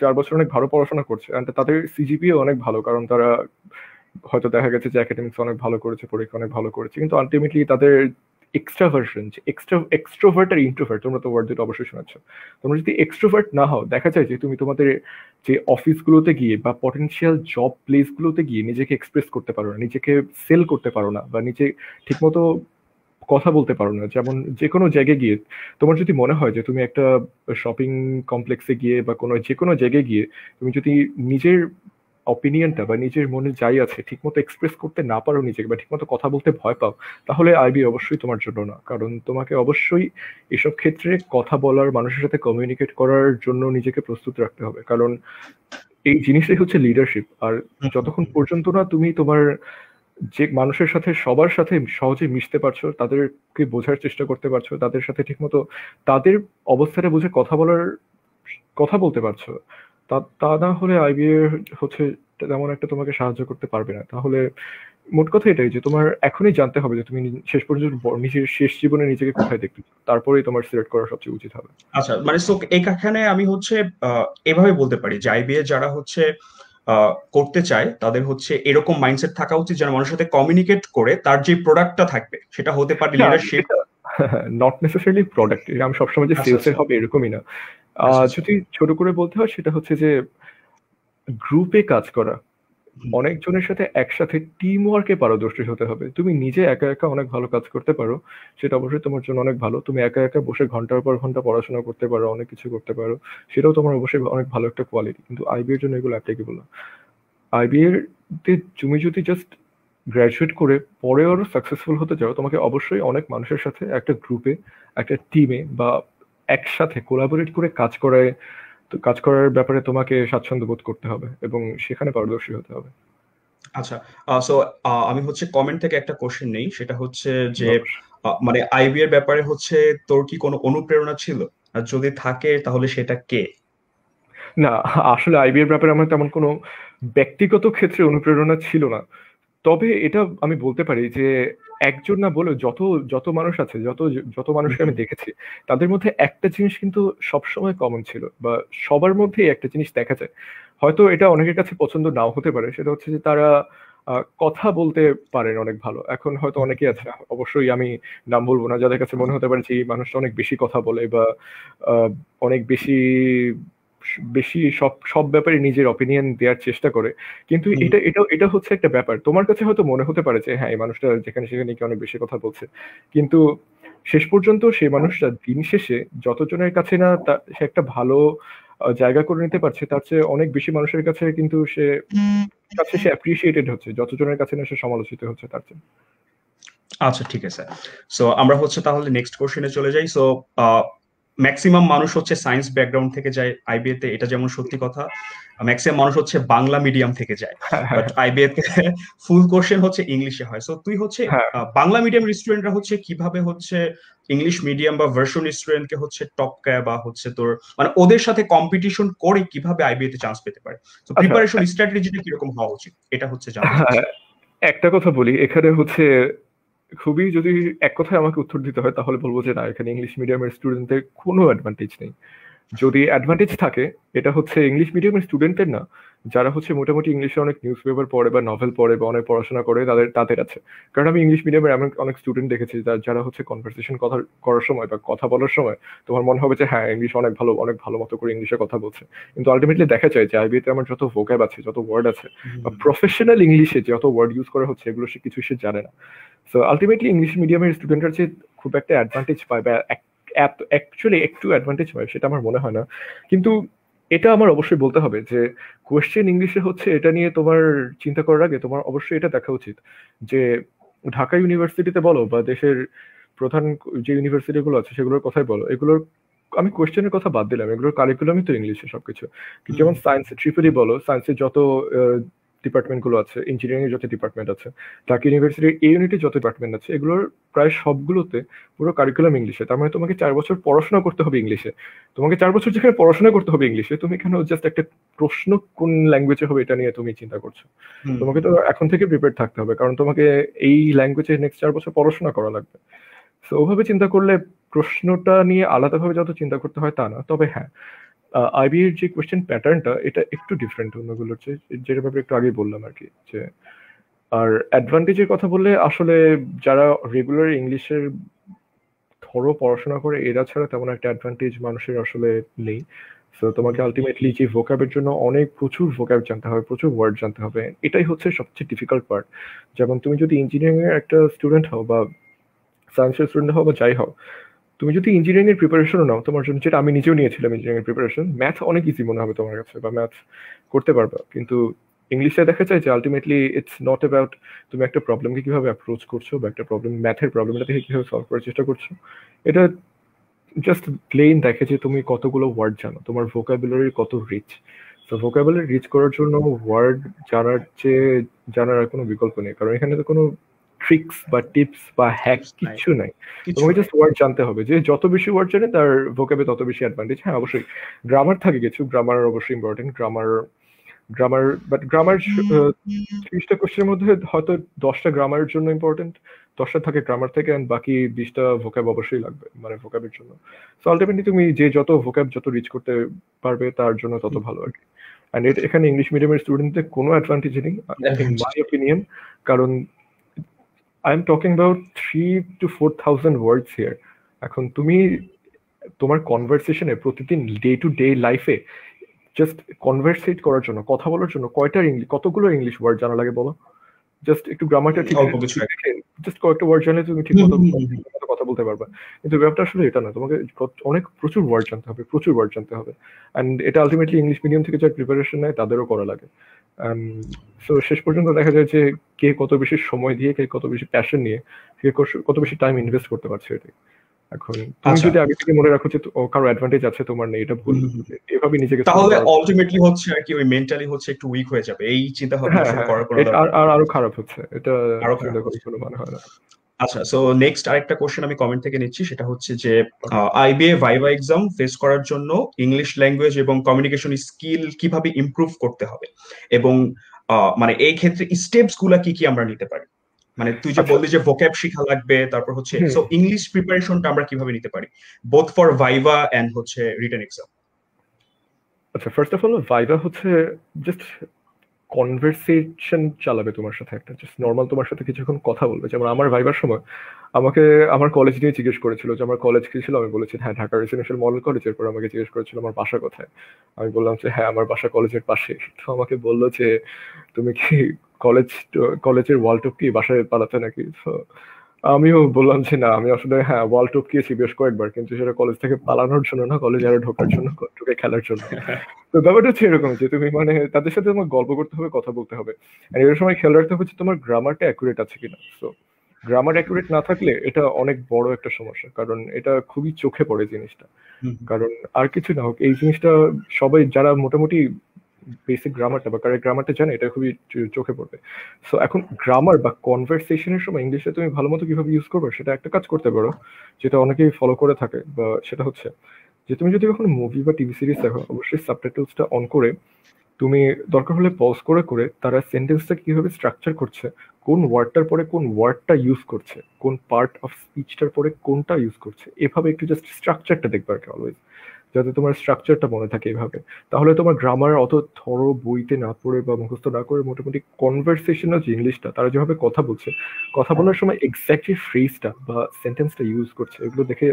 4 বছর অনেক ভালো পড়াশোনা করছে, তাদের সিজিপিএ অনেক ভালো, কারণ তারা হয়তো দেখা গেছে যে একাডেমিক্স অনেক ভালো করেছে, পরীক্ষা অনেক ভালো করেছে, কিন্তু আলটিমেটলি তাদের এক্সট্রাভার্সন, এক্সট্রোভার্ট আর ইন্ট্রোভার্ট, তোমরা তো ওয়ার্ড দুটো অবশ্যই শোনাচ্ছ। তোমরা যদি এক্সট্রোভার্ট না হও, দেখা যায় যে তুমি তোমাদের যে অফিসগুলোতে গিয়ে বা পটেনশিয়াল জব প্লেসগুলোতে গিয়ে নিজেকে এক্সপ্রেস করতে পারো না, নিজেকে সেল করতে পারো না, বা নিজে ঠিকমতো কথা বলতে পারো না। যেমন যে কোনো জায়গায় গিয়ে তোমার যদি মনে হয় যে তুমি একটা শপিং কমপ্লেক্সে গিয়ে বা যে কোনো জায়গায় গিয়ে তুমি যদি নিজের অপিনিয়নটা বা নিজের মনে যাই আছে ঠিকমতো এক্সপ্রেস করতে না পারো নিজেকে, বা ঠিকমতো কথা বলতে ভয় পাও, তাহলে আইবি অবশ্যই তোমার জন্য না। কারণ তোমাকে অবশ্যই এসব ক্ষেত্রে কথা বলার, মানুষের সাথে কমিউনিকেট করার জন্য নিজেকে প্রস্তুত রাখতে হবে। কারণ এই জিনিসটাই হচ্ছে লিডারশিপ। আর যতক্ষণ পর্যন্ত না তুমি তোমার যে মানুষের সাথে সবার সাথে সহজে মিশতে পারছো, তাদেরকে বোঝার চেষ্টা করতে পারছো, তাদের সাথে ঠিকমতো তাদের অবস্থাটা বুঝে কথা বলতে পারছো, তা না হলে আইবিএ হচ্ছে তেমন একটা তোমাকে সাহায্য করতে পারবে না। তাহলে মোট কথা এটাই যে তোমার এখনই জানতে হবে যে তুমি শেষ পর্যন্ত নিজের শেষ জীবনে নিজেকে কোথায় দেখতে চাও, তারপরেই তোমার সিলেক্ট করা সবচেয়ে উচিত হবে। আচ্ছা, মানে সো এখানে আমি হচ্ছে এভাবে বলতে পারি যে আইবিএ যারা হচ্ছে করতে চায় তাদের হচ্ছে এরকম মাইন্ডসেট থাকা উচিত যেন মানুষের সাথে কমিউনিকেট করে তার যে প্রোডাক্টটা থাকবে সেটা হতে পারে লিডারশিপ, নট নেসেসারিলি প্রোডাক্ট। আমি সবসময় যে সেলসের হবে এরকমই না। যদি ছোট করে বলতে হয় সেটা হচ্ছে যে গ্রুপে কাজ করা, অনেকজনের সাথে একসাথে টিম ওয়ার্কে পারদর্শী হতে হবে। তুমি নিজে একা একা অনেক ভালো কাজ করতে পারো, সেটা অবশ্যই তোমার জন্য অনেক ভালো। তুমি একা একা বসে ঘন্টার পর ঘন্টা পড়াশোনা করতে পারো, অনেক কিছু করতে পারো, সেটাও তোমার অবশ্যই অনেক ভালো একটা কোয়ালিটি। কিন্তু আইবি এর জন্য এগুলো অ্যাপ্লিকেবল না। আইবি এর তুমি যদি জাস্ট গ্রাজুয়েট করে পরে আরো সাকসেসফুল হতে চাও, তোমাকে অবশ্যই অনেক মানুষের সাথে একটা গ্রুপে, একটা টিমে বা একসাথে কোলাবোরেট করে কাজ করার ব্যাপারে তোমাকে স্বাচ্ছন্দ্য বোধ করতে হবে এবং সেখানে পারদর্শী হতে হবে। আচ্ছা, সো আমি হচ্ছে কমেন্ট থেকে একটা কোশ্চেন নেই, সেটা হচ্ছে যে মানে আইবি এর ব্যাপারে হচ্ছে তোর কি কোনো অনুপ্রেরণা ছিল, আর যদি থাকে তাহলে সেটা কে? না, আসলে আইবি এর ব্যাপারে আমার তেমন কোনো ব্যক্তিগত ক্ষেত্রে অনুপ্রেরণা ছিল না। তবে এটা আমি বলতে পারি যে একজন না বলে যত যত মানুষ আছে, যত মানুষকে আমি দেখেছি, তাদের মধ্যে একটা জিনিস কিন্তু সবসময় কমন ছিল, বা সবার মধ্যেই একটা জিনিস দেখা যায়। হয়তো এটা অনেকের কাছে পছন্দ নাও হতে পারে, সেটা হচ্ছে যে তারা কথা বলতে পারেন অনেক ভালো। এখন হয়তো অনেকেই আছে, অবশ্যই আমি নাম বলবো না, যাদের কাছে মনে হতে পারে যে এই মানুষটা অনেক বেশি কথা বলে বা অনেক বেশি বেশি সব সব ব্যাপারে নিজের অপিনিয়ন দেওয়ার চেষ্টা করে। কিন্তু এটা হচ্ছে একটা ব্যাপার, তোমার কাছে হয়তো মনে হতে পারে যে হ্যাঁ এই মানুষটা যেখানে সেখানে কি অনেক বেশি কথা বলছে, কিন্তু শেষ পর্যন্ত সেই মানুষটা দিন শেষে যতজনের কাছে না সে একটা ভালো জায়গা করে নিতে পারছে, তার চেয়ে অনেক বেশি মানুষের কাছে কিন্তু সে অ্যাপ্রিসিয়েটেড হচ্ছে, যতজনের কাছে না সে সমালোচিত হচ্ছে তার চেয়ে। আচ্ছা, ঠিক আছে। সো আমরা হচ্ছে তাহলে নেক্সট কোশ্চেনে চলে যাই। সো ম্যাক্সিমাম মানুষ হচ্ছে সায়েন্স ব্যাকগ্রাউন্ড থেকে যায় আইবিএ তে, এটা যেমন সত্যি কথা। ম্যাক্সিমাম মানুষ হচ্ছে বাংলা মিডিয়াম থেকে যায়, বাট আইবিএ তে ফুল কোশ্চেন হচ্ছে ইংলিশে হয়। সো তুই হচ্ছে বাংলা মিডিয়াম স্টুডেন্টরা হচ্ছে কিভাবে হচ্ছে ইংলিশ মিডিয়াম বা ভার্সন স্টুডেন্টকে হচ্ছে টপকায় বা হচ্ছে তোর মানে ওদের সাথে কম্পিটিশন করে কিভাবে আইবিএ তে চান্স পেতে পারে, তো প্রিপারেশন স্ট্র্যাটেজিটা কিরকম হওয়া উচিত, এটা হচ্ছে জানতে চাচ্ছি। একটা কথা বলি, এখানে হচ্ছে খুবই যদি এক কথায় আমাকে উত্তর দিতে হয় তাহলে বলবো যে না, এখানে ইংলিশ মিডিয়ামের স্টুডেন্টদের কোনো অ্যাডভান্টেজ নেই। যদি অ্যাডভান্টেজ থাকে এটা হচ্ছে ইংলিশ মিডিয়ামের স্টুডেন্টের না, যারা হচ্ছে মোটামুটি ইংলিশে অনেক নিউজ পেপার পড়ে বা নভেল পড়ে বা অনেক পড়াশোনা করে তাদের তাদের আছে। কারণ আমি ইংলিশ মিডিয়ামের এমন অনেক স্টুডেন্ট দেখেছি যারা হচ্ছে কনভারসেশন কথা করার সময় বা কথা বলার সময় তোমার মনে হবে যে হ্যাঁ ইংলিশ অনেক ভালো, অনেক ভালো মতো করে ইংলিশে কথা বলছে, কিন্তু আলটিমেটলি দেখা যায় যে আইবিএতে আমার যত ভোক্যাব আছে, যত ওয়ার্ড আছে বা প্রফেশনাল ইংলিশে যত ওয়ার্ড ইউজ করা হচ্ছে এগুলো সে কিছু সে জানে না। সো আলটিমেটলি ইংলিশ মিডিয়ামের স্টুডেন্টরা যে খুব একটা অ্যাডভান্টেজ পায় বা অ্যাকচুয়ালি একটু অ্যাডভান্টেজ পায় সেটা আমার মনে হয় না। কিন্তু এটা আমার অবশ্যই বলতে হবে যে কোয়েশ্চেন ইংলিশে হচ্ছে, এটা নিয়ে তোমার চিন্তা করার আগে তোমার অবশ্যই এটা দেখা উচিত যে ঢাকা ইউনিভার্সিটিতে বলো বা দেশের প্রধান যে ইউনিভার্সিটি গুলো আছে সেগুলোর কথাই বলো, এগুলোর আমি কোয়েশ্চেনের কথা বাদ দিলাম, এগুলোর কারিকুলামই তো ইংলিশে সবকিছু। যেমন সায়েন্সে ট্রিপলই বলো, সায়েন্সের যত ডিপার্টমেন্ট গুলো আছে, ইঞ্জিনিয়ারিং এর যত ডিপার্টমেন্ট আছে, ঢাকা ইউনিভার্সিটির এই ইউনিটের যত ডিপার্টমেন্ট আছে, এগুলোর প্রায় সবগুলোতে পুরো কারিকুলাম ইংলিশে। তার মানে তোমাকে 4 বছর পড়াশোনা করতে হবে ইংলিশে। তোমাকে 4 বছর যেখানে পড়াশোনা করতে হবে ইংলিশে, তুমি এখানে জাস্ট একটা প্রশ্ন কোন ল্যাঙ্গুয়েজে হবে এটা নিয়ে তুমি চিন্তা করছো। তোমাকে তো এখন থেকে প্রিপেয়ার থাকতে হবে, কারণ তোমাকে এই ল্যাঙ্গুয়েজে নেক্সট 4 বছর পড়াশোনা করা লাগবে। তো ওভাবে চিন্তা করলে প্রশ্নটা নিয়ে আলাদাভাবে যত চিন্তা করতে হয় তা না। তবে হ্যাঁ, আইবি এর যে কোয়েশ্চেন প্যাটার্নটা এটা একটু ডিফারেন্ট অন্যগুলোর চেয়ে, যেটা ব্যাপারে একটু আগে বললাম আর কি। যে আর অ্যাডভান্টেজের কথা বললে আসলে যারা রেগুলার ইংলিশের ধরো পড়াশোনা করে এরা ছাড়া তেমন একটা অ্যাডভান্টেজ মানুষের আসলে নেই। তো তোমাকে আলটিমেটলি যে ভোকাবের জন্য অনেক প্রচুর ভোকাব জানতে হবে, প্রচুর ওয়ার্ড জানতে হবে, এটাই হচ্ছে সবচেয়ে ডিফিকাল্ট পার্ট। যেমন তুমি যদি ইঞ্জিনিয়ারিং এর একটা স্টুডেন্ট হও বা সায়েন্সের স্টুডেন্ট হও বা যাই হও, তুমি যদি ইঞ্জিনিয়ারিং এর প্রিপারেশনও নাও তোমার জন্য, যেটা আমি নিজেও নিয়েছিলাম ইঞ্জিনিয়ারিং প্রিপারেশন, ম্যাথ অনেক ইজি মনে হবে তোমার কাছে বা ম্যাথ করতে পারবা, কিন্তু ইংলিশে দেখা যায় যে আলটিমেটলি ইটস নট অ্যাবাউট তুমি একটা প্রবলেমকে কিভাবে অ্যাপ্রোচ করছো বা একটা প্রবলেম, ম্যাথের প্রবলেমটা থেকে কিভাবে সলভ করার চেষ্টা করছো। এটা জাস্ট প্লেন দেখে যে তুমি কতগুলো ওয়ার্ড জানো, তোমার ভোকাবুলারি কত রিচ। তো ভোকাবুলারি রিচ করার জন্য ওয়ার্ড জানার চেয়ে জানার আর কোনো বিকল্প নেই, কারণ এখানে তো কোনো ট্রিক্স বা টিপস বা হ্যাক কিছু নাই। তোমাকে জাস্ট ওয়ার্ড জানতে হবে, যে যত বেশি ওয়ার্ড জানে তার ভোকাবে তত বেশি অ্যাডভান্টেজ। হ্যাঁ অবশ্যই গ্রামার থাকে কিছু, গ্রামার অবশ্যই ইম্পর্টেন্ট। গ্রামার বাট গ্রামার 30টা কোশ্চেনের মধ্যে হয়তো 10টা গ্রামারের জন্য ইম্পর্টেন্ট, 10টা থাকে গ্রামার থেকে, এন্ড বাকি 20টা ভোকাব অবশ্যই লাগবে মানে ভোকাবের জন্য। সো আলটিমেটলি তুমি যে যত ভোকাব যত রিচ করতে পারবে তার জন্য তত ভালো আর কি। এন্ড এখানে ইংলিশ মিডিয়ামের স্টুডেন্টদের কোনো অ্যাডভান্টেজ নেই ইন মাই অপিনিয়ন, কারণ I am talking about 3,000 to 4,000 words here. এখন তুমি তোমার কনভারসেশনে প্রতিদিন ডে টু ডে লাইফে জাস্ট কনভারসেট করার জন্য, কথা বলার জন্য কতগুলো ইংলিশ ওয়ার্ড জানা লাগে বলো? জাস্ট একটু গ্রামারটা ঠিক দেখে জাস্ট কয়েকটা ওয়ার্ড জানলে তুমি ঠিক মতো কথা বলতে পারবে। কিন্তু ব্যাপারটা আসলে এটা না, তোমাকে অনেক প্রচুর ওয়ার্ড জানতে হবে, প্রচুর ওয়ার্ড জানতে হবে। এন্ড এটা আলটিমেটলি ইংলিশ মিডিয়াম থেকে যারা প্রিপারেশন নেয় তাদেরও করা লাগে। সো শেষ পর্যন্ত দেখা যায় যে কে কত বেশি সময় দিয়ে, কে কত বেশি প্যাশন নিয়ে, কে কত বেশি টাইম ইনভেস্ট করতে পারছে এটাই। এখন তুমি যদি আগে থেকে মনে রাখো যে কারো অ্যাডভান্টেজ আছে তোমার নেই, এটা ভুল। এভাবে নিজেকে, তাহলে আলটিমেটলি হচ্ছে আর কি ওই মেন্টালি হচ্ছে একটু উইক হয়ে যাবে, এই চিন্তা ভাবনা আসলে করার কোনো আরো খারাপ হচ্ছে, এটা চিন্তা করে কোনো মানে হয় না। আচ্ছা, সো নেক্সট আরেকটা কোশ্চেন আমি কমেন্ট থেকে নিচ্ছি, সেটা হচ্ছে যে আইবিএ ভাইভা এক্সাম ফেস করার জন্য ইংলিশ ল্যাঙ্গুয়েজ এবং কমিউনিকেশন স্কিল কিভাবে ইমপ্রুভ করতে হবে, এবং মানে এই ক্ষেত্রে স্টেপস গুলা কি কি আমরা নিতে পারি? মানে তুই যে বললি যে ভোক্যাব শিখা লাগবে, তারপর হচ্ছে সো ইংলিশ প্রিপারেশনটা আমরা কিভাবে নিতে পারি বোথ ফর ভাইভা এন্ড হচ্ছে রিটেন এক্সাম? আচ্ছা, ফার্স্ট অফ অল ভাইভা হচ্ছে জাস্ট কনভারসেশন চালাবে তোমার সাথে, একটা জাস্ট নর্মাল তোমার সাথে কিছুক্ষণ কথা বলবে। যেমন আমার ভাইবার সময় আমাকে আমার কলেজ নিয়ে জিজ্ঞেস করেছিল যে আমার কলেজ কি ছিল, আমি বলেছি হ্যাঁ ঢাকা রেসিডেন্সিয়াল মডেল কলেজ। এরপর আমাকে জিজ্ঞেস করেছিল আমার বাসা কোথায়, আমি বললাম যে হ্যাঁ আমার বাসা কলেজের পাশে। তো আমাকে বললো যে তুমি কি কলেজের ওয়াল টপ কি বাসায় পালাতে নাকি? তো আমিও বললাম যে না, আমি আসলে হ্যাঁ ওয়াল টপকিয়েছি বেশ কয়েকবার, কিন্তু সেটা কলেজ থেকে পালানোর জন্য না, কলেজে আরো ঢোকার জন্য, ঢুকে খেলার জন্য। তো ব্যাপারটা হচ্ছে এরকম যে তুমি মানে তাদের সাথে তোমার গল্প করতে হবে, কথা বলতে হবে, আর এর সময় খেয়াল রাখতে হবে যে তোমার গ্রামারটা অ্যাকুরেট আছে কিনা। তো গ্রামার অ্যাকুরেট না থাকলে এটা অনেক বড় একটা সমস্যা, কারণ এটা খুবই চোখে পড়ে জিনিসটা। কারণ আর কিছু না হোক, এই জিনিসটা সবাই যারা মোটামুটি বেসিক গ্রামারটা বা কারেক্ট গ্রামারটা জানে এটা খুবই চোখে পড়বে। সো এখন গ্রামার বা কনভারসেশনের সময় ইংলিশে তুমি ভালো মতো কিভাবে ইউজ করবে সেটা একটা কাজ করতে পারো, যেটা অনেকেই ফলো করে থাকে, বা সেটা হচ্ছে যে তুমি যদি কখনো মুভি বা টিভি সিরিজ দেখো অবশ্যই সাবটাইটেলসটা অন করে তুমি দরকার হলে পজ করে করে তারা সেন্টেন্সটা কিভাবে স্ট্রাকচার করছে, কোন ওয়ার্ডটার পরে কোন ওয়ার্ডটা ইউজ করছে, কোন পার্ট অফ স্পিচটার পরে কোনটা ইউজ করছে, এভাবে একটু জাস্ট স্ট্রাকচারটা দেখবে আর কি অলওয়েজ, যাতে তোমার স্ট্রাকচারটা মনে থাকে এভাবে। তাহলে তোমার গ্রামার অত থরো বইতে না পড়ে বা মুখস্থ না করে মোটামুটি কনভারসেশনাল যে ইংলিশটা, তারা যেভাবে কথা বলছে, কথা বলার সময় এক্স্যাক্টলি ফ্রেজটা বা সেন্টেন্সটা ইউজ করছে, এগুলো দেখে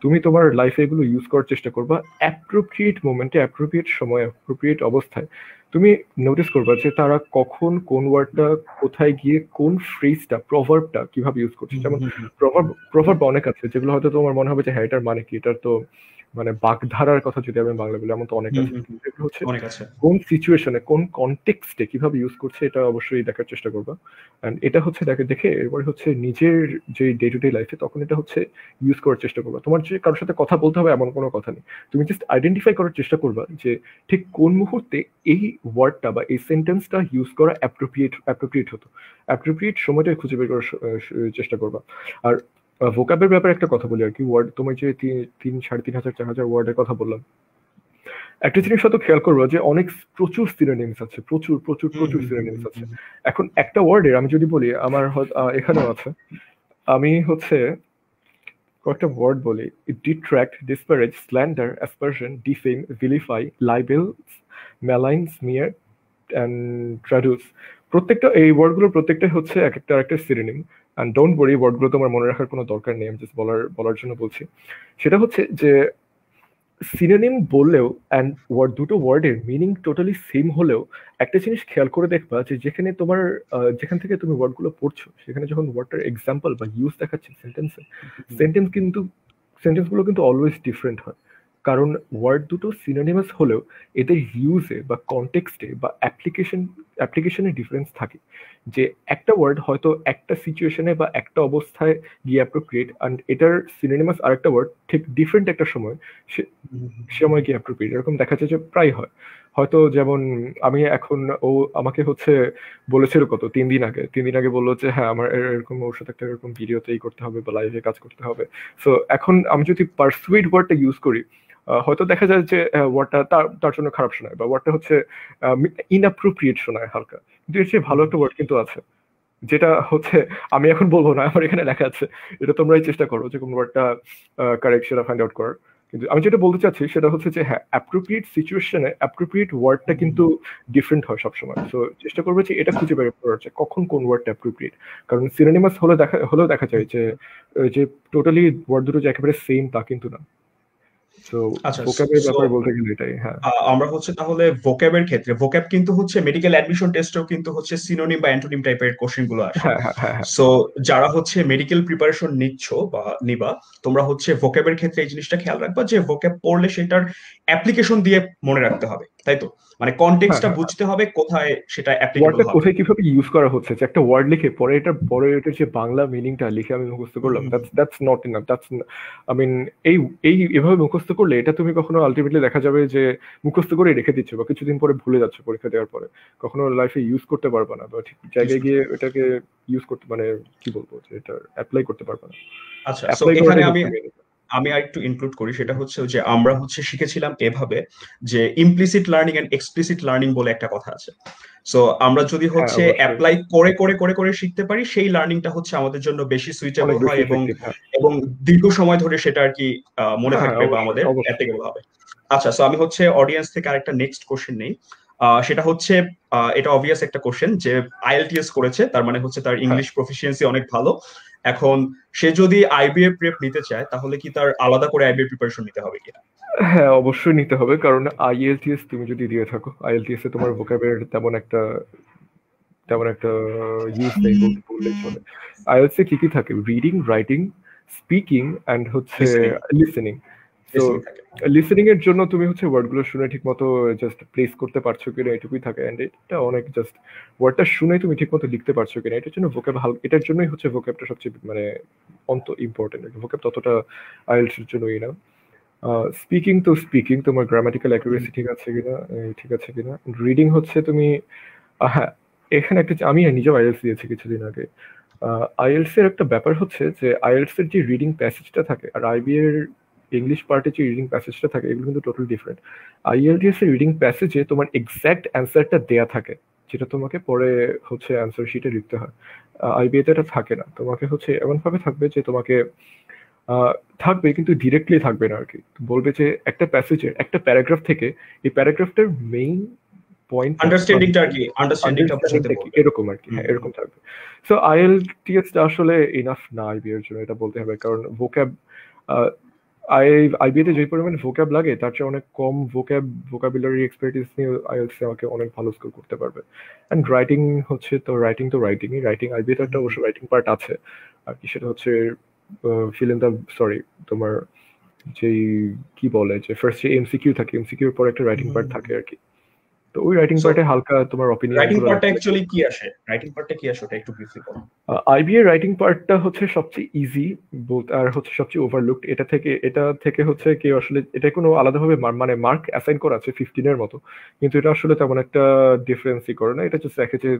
তুমি তোমার লাইফে এগুলো ইউজ করার চেষ্টা করবা অ্যাপ্রোপ্রিয়েট মোমেন্টে, অ্যাপ্রোপ্রিয়েট সময়, অ্যাপ্রোপ্রিয়েট অবস্থায়। তুমি নোটিস করবা যে তারা কখন কোন ওয়ার্ডটা কোথায় গিয়ে কোন ফ্রেজটা, প্রভার্বটা কিভাবে ইউজ করছে। যেমন প্রভার্ব প্রভার্ব অনেক আছে যেগুলো হয়তো তোমার মনে হবে যে হ্যাঁ এটার মানে কি, এটার তো মানে বাগধারার কথা যদি আমি বাংলা বলি, এমন তো অনেক আছে, কিন্তু এগুলো হচ্ছে অনেক আছে। কোন সিচুয়েশনে কোন কনটেক্সটে কিভাবে ইউজ করছে এটা অবশ্যই দেখার চেষ্টা করবা। এন্ড এটা হচ্ছে দেখে দেখে এরপরে হচ্ছে নিজের যে ডে টু ডে লাইফে তখন এটা হচ্ছে ইউজ করার চেষ্টা করবা। তোমার যে কারোর সাথে কথা বলতে হবে এমন কোনো কথা নেই, তুমি জাস্ট আইডেন্টিফাই করার চেষ্টা করবা যে ঠিক কোন মুহূর্তে এই ওয়ার্ডটা বা এই সেন্টেন্সটা ইউজ করা অ্যাপ্রোপ্রিয়েট হতো, অ্যাপ্রোপ্রিয়েট সময়টা খুঁজে বের করার চেষ্টা করবা। আর ভোকাবের ব্যাপারে একটা কথা বলি আর কি, ওয়ার্ড তোমার যে 3,500 4,000 ওয়ার্ডের কথা বললাম, একটা জিনিস হয়তো খেয়াল করবো যে অনেক প্রচুর সিনোনিমস আছে, প্রচুর প্রচুর প্রচুর সিনোনিমস আছে। এখন একটা ওয়ার্ডের আমি যদি বলি, আমার এখানেও আছে, আমি হচ্ছে কয়েকটা ওয়ার্ড বলি, detract, disparage, slander, aspersion, defame, vilify, libel, malign, smear and traduce. প্রত্যেকটা এই ওয়ার্ডগুলোর প্রত্যেকটাই হচ্ছে এক একটা আরেকটা সিনোনিম। অ্যান্ড ডোন্ট ওয়ারি, ওয়ার্ডগুলো তোমার মনে রাখার কোনো দরকার নেই, আমি জাস্ট বলার জন্য বলছি। সেটা হচ্ছে যে সিনোনিম বললেও অ্যান্ড দুটো ওয়ার্ডের মিনিং টোটালি সেম হলেও একটা জিনিস খেয়াল করে দেখবা যে যেখানে তোমার যেখান থেকে তুমি ওয়ার্ডগুলো পড়ছো সেখানে যখন ওয়ার্ডটার এক্সাম্পল বা ইউজ দেখাচ্ছে সেন্টেন্সগুলো কিন্তু অলওয়েজ ডিফারেন্ট হয়। কারণ ওয়ার্ড দুটো সিনোনিমাস হলেও এদের ইউজে বা কনটেক্সটে বা অ্যাপ্লিকেশনের ডিফারেন্স থাকে। যে একটা ওয়ার্ড হয়তো একটা সিচুয়েশনে বা একটা অবস্থায় গিয়ে অ্যাপ্রোপ্রিয়েট, অ্যান্ড এটার সিনোনিমাস আরেকটা ওয়ার্ড ঠিক ডিফারেন্ট একটা সময় সময় গিয়ে অ্যাপ্রোপ্রিয়েট, এরকম দেখা যায় যে প্রায় হয়। হয়তো যেমন আমি এখন, ও আমাকে হচ্ছে বলেছিল কত 3 দিন আগে বললো যে হ্যাঁ আমার এরকম ওর সাথে একটা এরকম ভিডিওতেই করতে হবে বা লাইভে কাজ করতে হবে। সো এখন আমি যদি পারসুইড ওয়ার্ডটা ইউজ করি, হয়তো দেখা যায় যে ওয়ার্ডটা তার জন্য খারাপ শোনায় বা ওয়ার্ডটা হচ্ছে ইনঅ্যাপ্রোপ্রিয়েট শোনায় হালকা, কিন্তু এর চেয়ে ভালো একটা ওয়ার্ড কিন্তু আছে যেটা হচ্ছে আমি এখন বলবো না, আমার এখানে লেখা আছে, এটা তোমরাই চেষ্টা করো যে কোন ওয়ার্ডটা কারেক্ট সেটা ফাইন্ড আউট করার। কিন্তু আমি যেটা বলতে চাচ্ছি সেটা হচ্ছে যে হ্যাঁ অ্যাপ্রোপ্রিয়েট সিচুয়েশনে অ্যাপ্রোপ্রিয়েট ওয়ার্ডটা কিন্তু ডিফারেন্ট হয় সবসময়। তো চেষ্টা করবে যে এটা খুঁজে বের করার যে কখন কোন ওয়ার্ডটা অ্যাপ্রোপ্রিয়েট। কারণ সিনোনিমাস হলেও দেখা যায় যে টোটালি ওয়ার্ড দুটো যে একেবারে সেম তা কিন্তু না। তো আচ্ছা, ভোকাবের সো ব্যাপারে বলতে গেলে এটাই। হ্যাঁ আমরা হচ্ছে তাহলে ভোক্যাবের ক্ষেত্রে, ভোক্যাব কিন্তু হচ্ছে মেডিকেল অ্যাডমিশন টেস্টেও কিন্তু হচ্ছে সিনোনিম বা অ্যান্টোনিম টাইপের কোশ্চেন গুলো আসে। হ্যাঁ হ্যাঁ হ্যাঁ হ্যাঁ সো যারা হচ্ছে মেডিকেল প্রিপারেশন নিচ্ছ বা নিবা, তোমরা হচ্ছে ভোক্যাবের ক্ষেত্রে এই জিনিসটা খেয়াল রাখবা যে ভোক্যাব পড়লে সেটার অ্যাপ্লিকেশন দিয়ে মনে রাখতে হবে, তাই তো? মানে হ্যাঁ কনটেক্সটটা হ্যাঁ বুঝতে হবে কোথায় সেটা অ্যাপ্লিকেবল ওয়ার্ডটা হবে। কোথায় কিভাবে ইউজ করা হচ্ছে, যে একটা ওয়ার্ড লিখে পরে এটার যে বাংলা মিনিংটা লিখে আমি মুখস্থ করলাম, that's not enough, I mean এই এই এভাবে মুখস্থ করলে এটা তুমি কখনো আলটিমেটলি দেখা যাবে যে মুখস্থ করে রেখে দিচ্ছ বা কিছুদিন পরে ভুলে যাচ্ছ পরীক্ষা দেওয়ার পরে, কখনো লাইফে ইউজ করতে পারবে না বা ঠিক জায়গায় গিয়ে এটাকে ইউজ করতে, মানে কি বলবো, যে এটা অ্যাপ্লাই করতে পারবে না। আচ্ছা, সো অ্যাপ্লাই এখানে করাটাই আমি হচ্ছে মেন। আমি আর একটু ইনক্লুড করি, সেটা হচ্ছে যে আমরা হচ্ছে শিখেছিলাম এভাবে যে implicit learning and explicit learning বলে একটা কথা আছে। সো আমরা যদি হ্যাঁ হচ্ছে অবশ্যই, অ্যাপ্লাই করে করে করে করে শিখতে পারি, সেই লার্নিংটা হচ্ছে আমাদের জন্য বেশি সুইটেবল অনেক বেশি হয় এবং ইফেক্টিভ। হ্যাঁ এবং দীর্ঘ সময় ধরে সেটা আর কি মনে হ্যাঁ হ্যাঁ থাকবে বা অবশ্যই আমাদের অবশ্যই। অ্যাপ্লিকেবল হবে। আচ্ছা, সো আমি হচ্ছে অডিয়েন্স থেকে আরেকটা নেক্সট কোশ্চেন নেই। সেটা হচ্ছে এটা অবভিয়াস একটা কোশ্চেন যে আইএলটিএস করেছে, তার মানে হচ্ছে তার হ্যাঁ ইংলিশ প্রফিসিয়েন্সি অনেক ভালো। এখন সে যদি আইবিএ প্রেপ নিতে চায় তাহলে কি তার আলাদা করে আইবিএ প্রিপারেশন নিতে হবে কিনা? হ্যাঁ অবশ্যই নিতে হবে, কারণ আইএলটিএস তুমি যদি দিয়ে থাকো, আইএলটিএস এ তোমার ভোকাবের তেমন একটা ইউজ নেই বলতে বললেই চলে। আইএলটিএস এ কি কি থাকে, রিডিং, রাইটিং, স্পিকিং অ্যান্ড হচ্ছে লিসেনিং, লিসেনিং। তো লিসেনিং থাকে। লিসেনিং এর জন্য তুমি হচ্ছে ওয়ার্ডগুলো শুনে ঠিক মতো জাস্ট প্লেস করতে পারছো কিনা এটুকুই থাকে, এন্ড এটা অনেক জাস্ট ওয়ার্ডটা শুনে তুমি ঠিক মতো লিখতে পারছো কিনা, এটার জন্য ভোকাব এটার জন্যই হচ্ছে ভোকাবটা সবচেয়ে মানে ইম্পর্টেন্ট। ভোকাব ততটা আইএলটিএস এর জন্যই না। স্পিকিং তোমার গ্রামাটিক্যাল অ্যাকুরেসি ঠিক আছে কিনা। রিডিং হচ্ছে তুমি হ্যাঁ, এখানে একটা আমি নিজেও আইএলটিএস দিয়েছি কিছুদিন আগে। আইএলটিএস এর একটা ব্যাপার হচ্ছে যে আইএলটিএস এর যে রিডিং প্যাসেজটা থাকে আর আইবি এর ইংলিশ পার্টে যে রিডিং প্যাসেজটা থাকে এগুলো কিন্তু টোটালি ডিফারেন্ট। আইএলটিএস এর রিডিং প্যাসেজে তোমার এক্সাক্ট অ্যান্সারটা দেয়া থাকে, যেটা তোমাকে পরে হচ্ছে অ্যান্সার শিটে লিখতে হয়। আইবিএতে এটা থাকে না, তোমাকে হচ্ছে এমন ভাবে থাকবে যে তোমাকে থাকবে কিন্তু ডিরেক্টলি থাকবে না আর কি। বলবে যে একটা প্যাসেজের একটা প্যারাগ্রাফ থেকে এই প্যারাগ্রাফটার মেইন পয়েন্ট আন্ডারস্ট্যান্ডিংটা আর কি, আন্ডারস্ট্যান্ডিংটা বোঝাতে বলবে এরকম আর কি, হ্যাঁ এরকম থাকবে। সো আইএলটিএসটা আসলে ইনাফ না আইবি এর জন্য, এটা বলতে হবে, কারণ ভোক্যাব আইবিএতে যে পরিমাণ ভোক্যাব লাগে তার চেয়ে অনেক কম ভোকাবুলারি এক্সপার্টিস নিয়ে আইএলটিএস আমাকে অনেক ভালো স্কোর করতে পারবে। অ্যান্ড রাইটিং হচ্ছে তো রাইটিং আইবিএতে একটা অবশ্য রাইটিং পার্ট আছে আর কি, সেটা হচ্ছে ফিল ইন দ্য সরি তোমার যেই কি বলে যে ফার্স্ট যে এমসিকিউ থাকে, এমসিকিউর পর একটা রাইটিং পার্ট থাকে আর কি। তো ওই রাইটিং পার্টে হালকা তোমার অপিনিয়ন রাইটিং পার্টটা অ্যাকচুয়ালি কি আসে, রাইটিং পার্টটা কি আসে ওটা একটু ব্রিফলি বলো। আইবিএ রাইটিং পার্টটা হচ্ছে সবচেয়ে ইজি বলতে, আর হচ্ছে সবচেয়ে ওভারলুকড। এটা থেকে হচ্ছে কেউ আসলে এটা কোনো আলাদাভাবে মানে মার্ক অ্যাসাইন করা আছে 15 এর মতো, কিন্তু এটা আসলে তেমন একটা ডিফারেন্সই করে না। এটা জাস্ট দেখে যে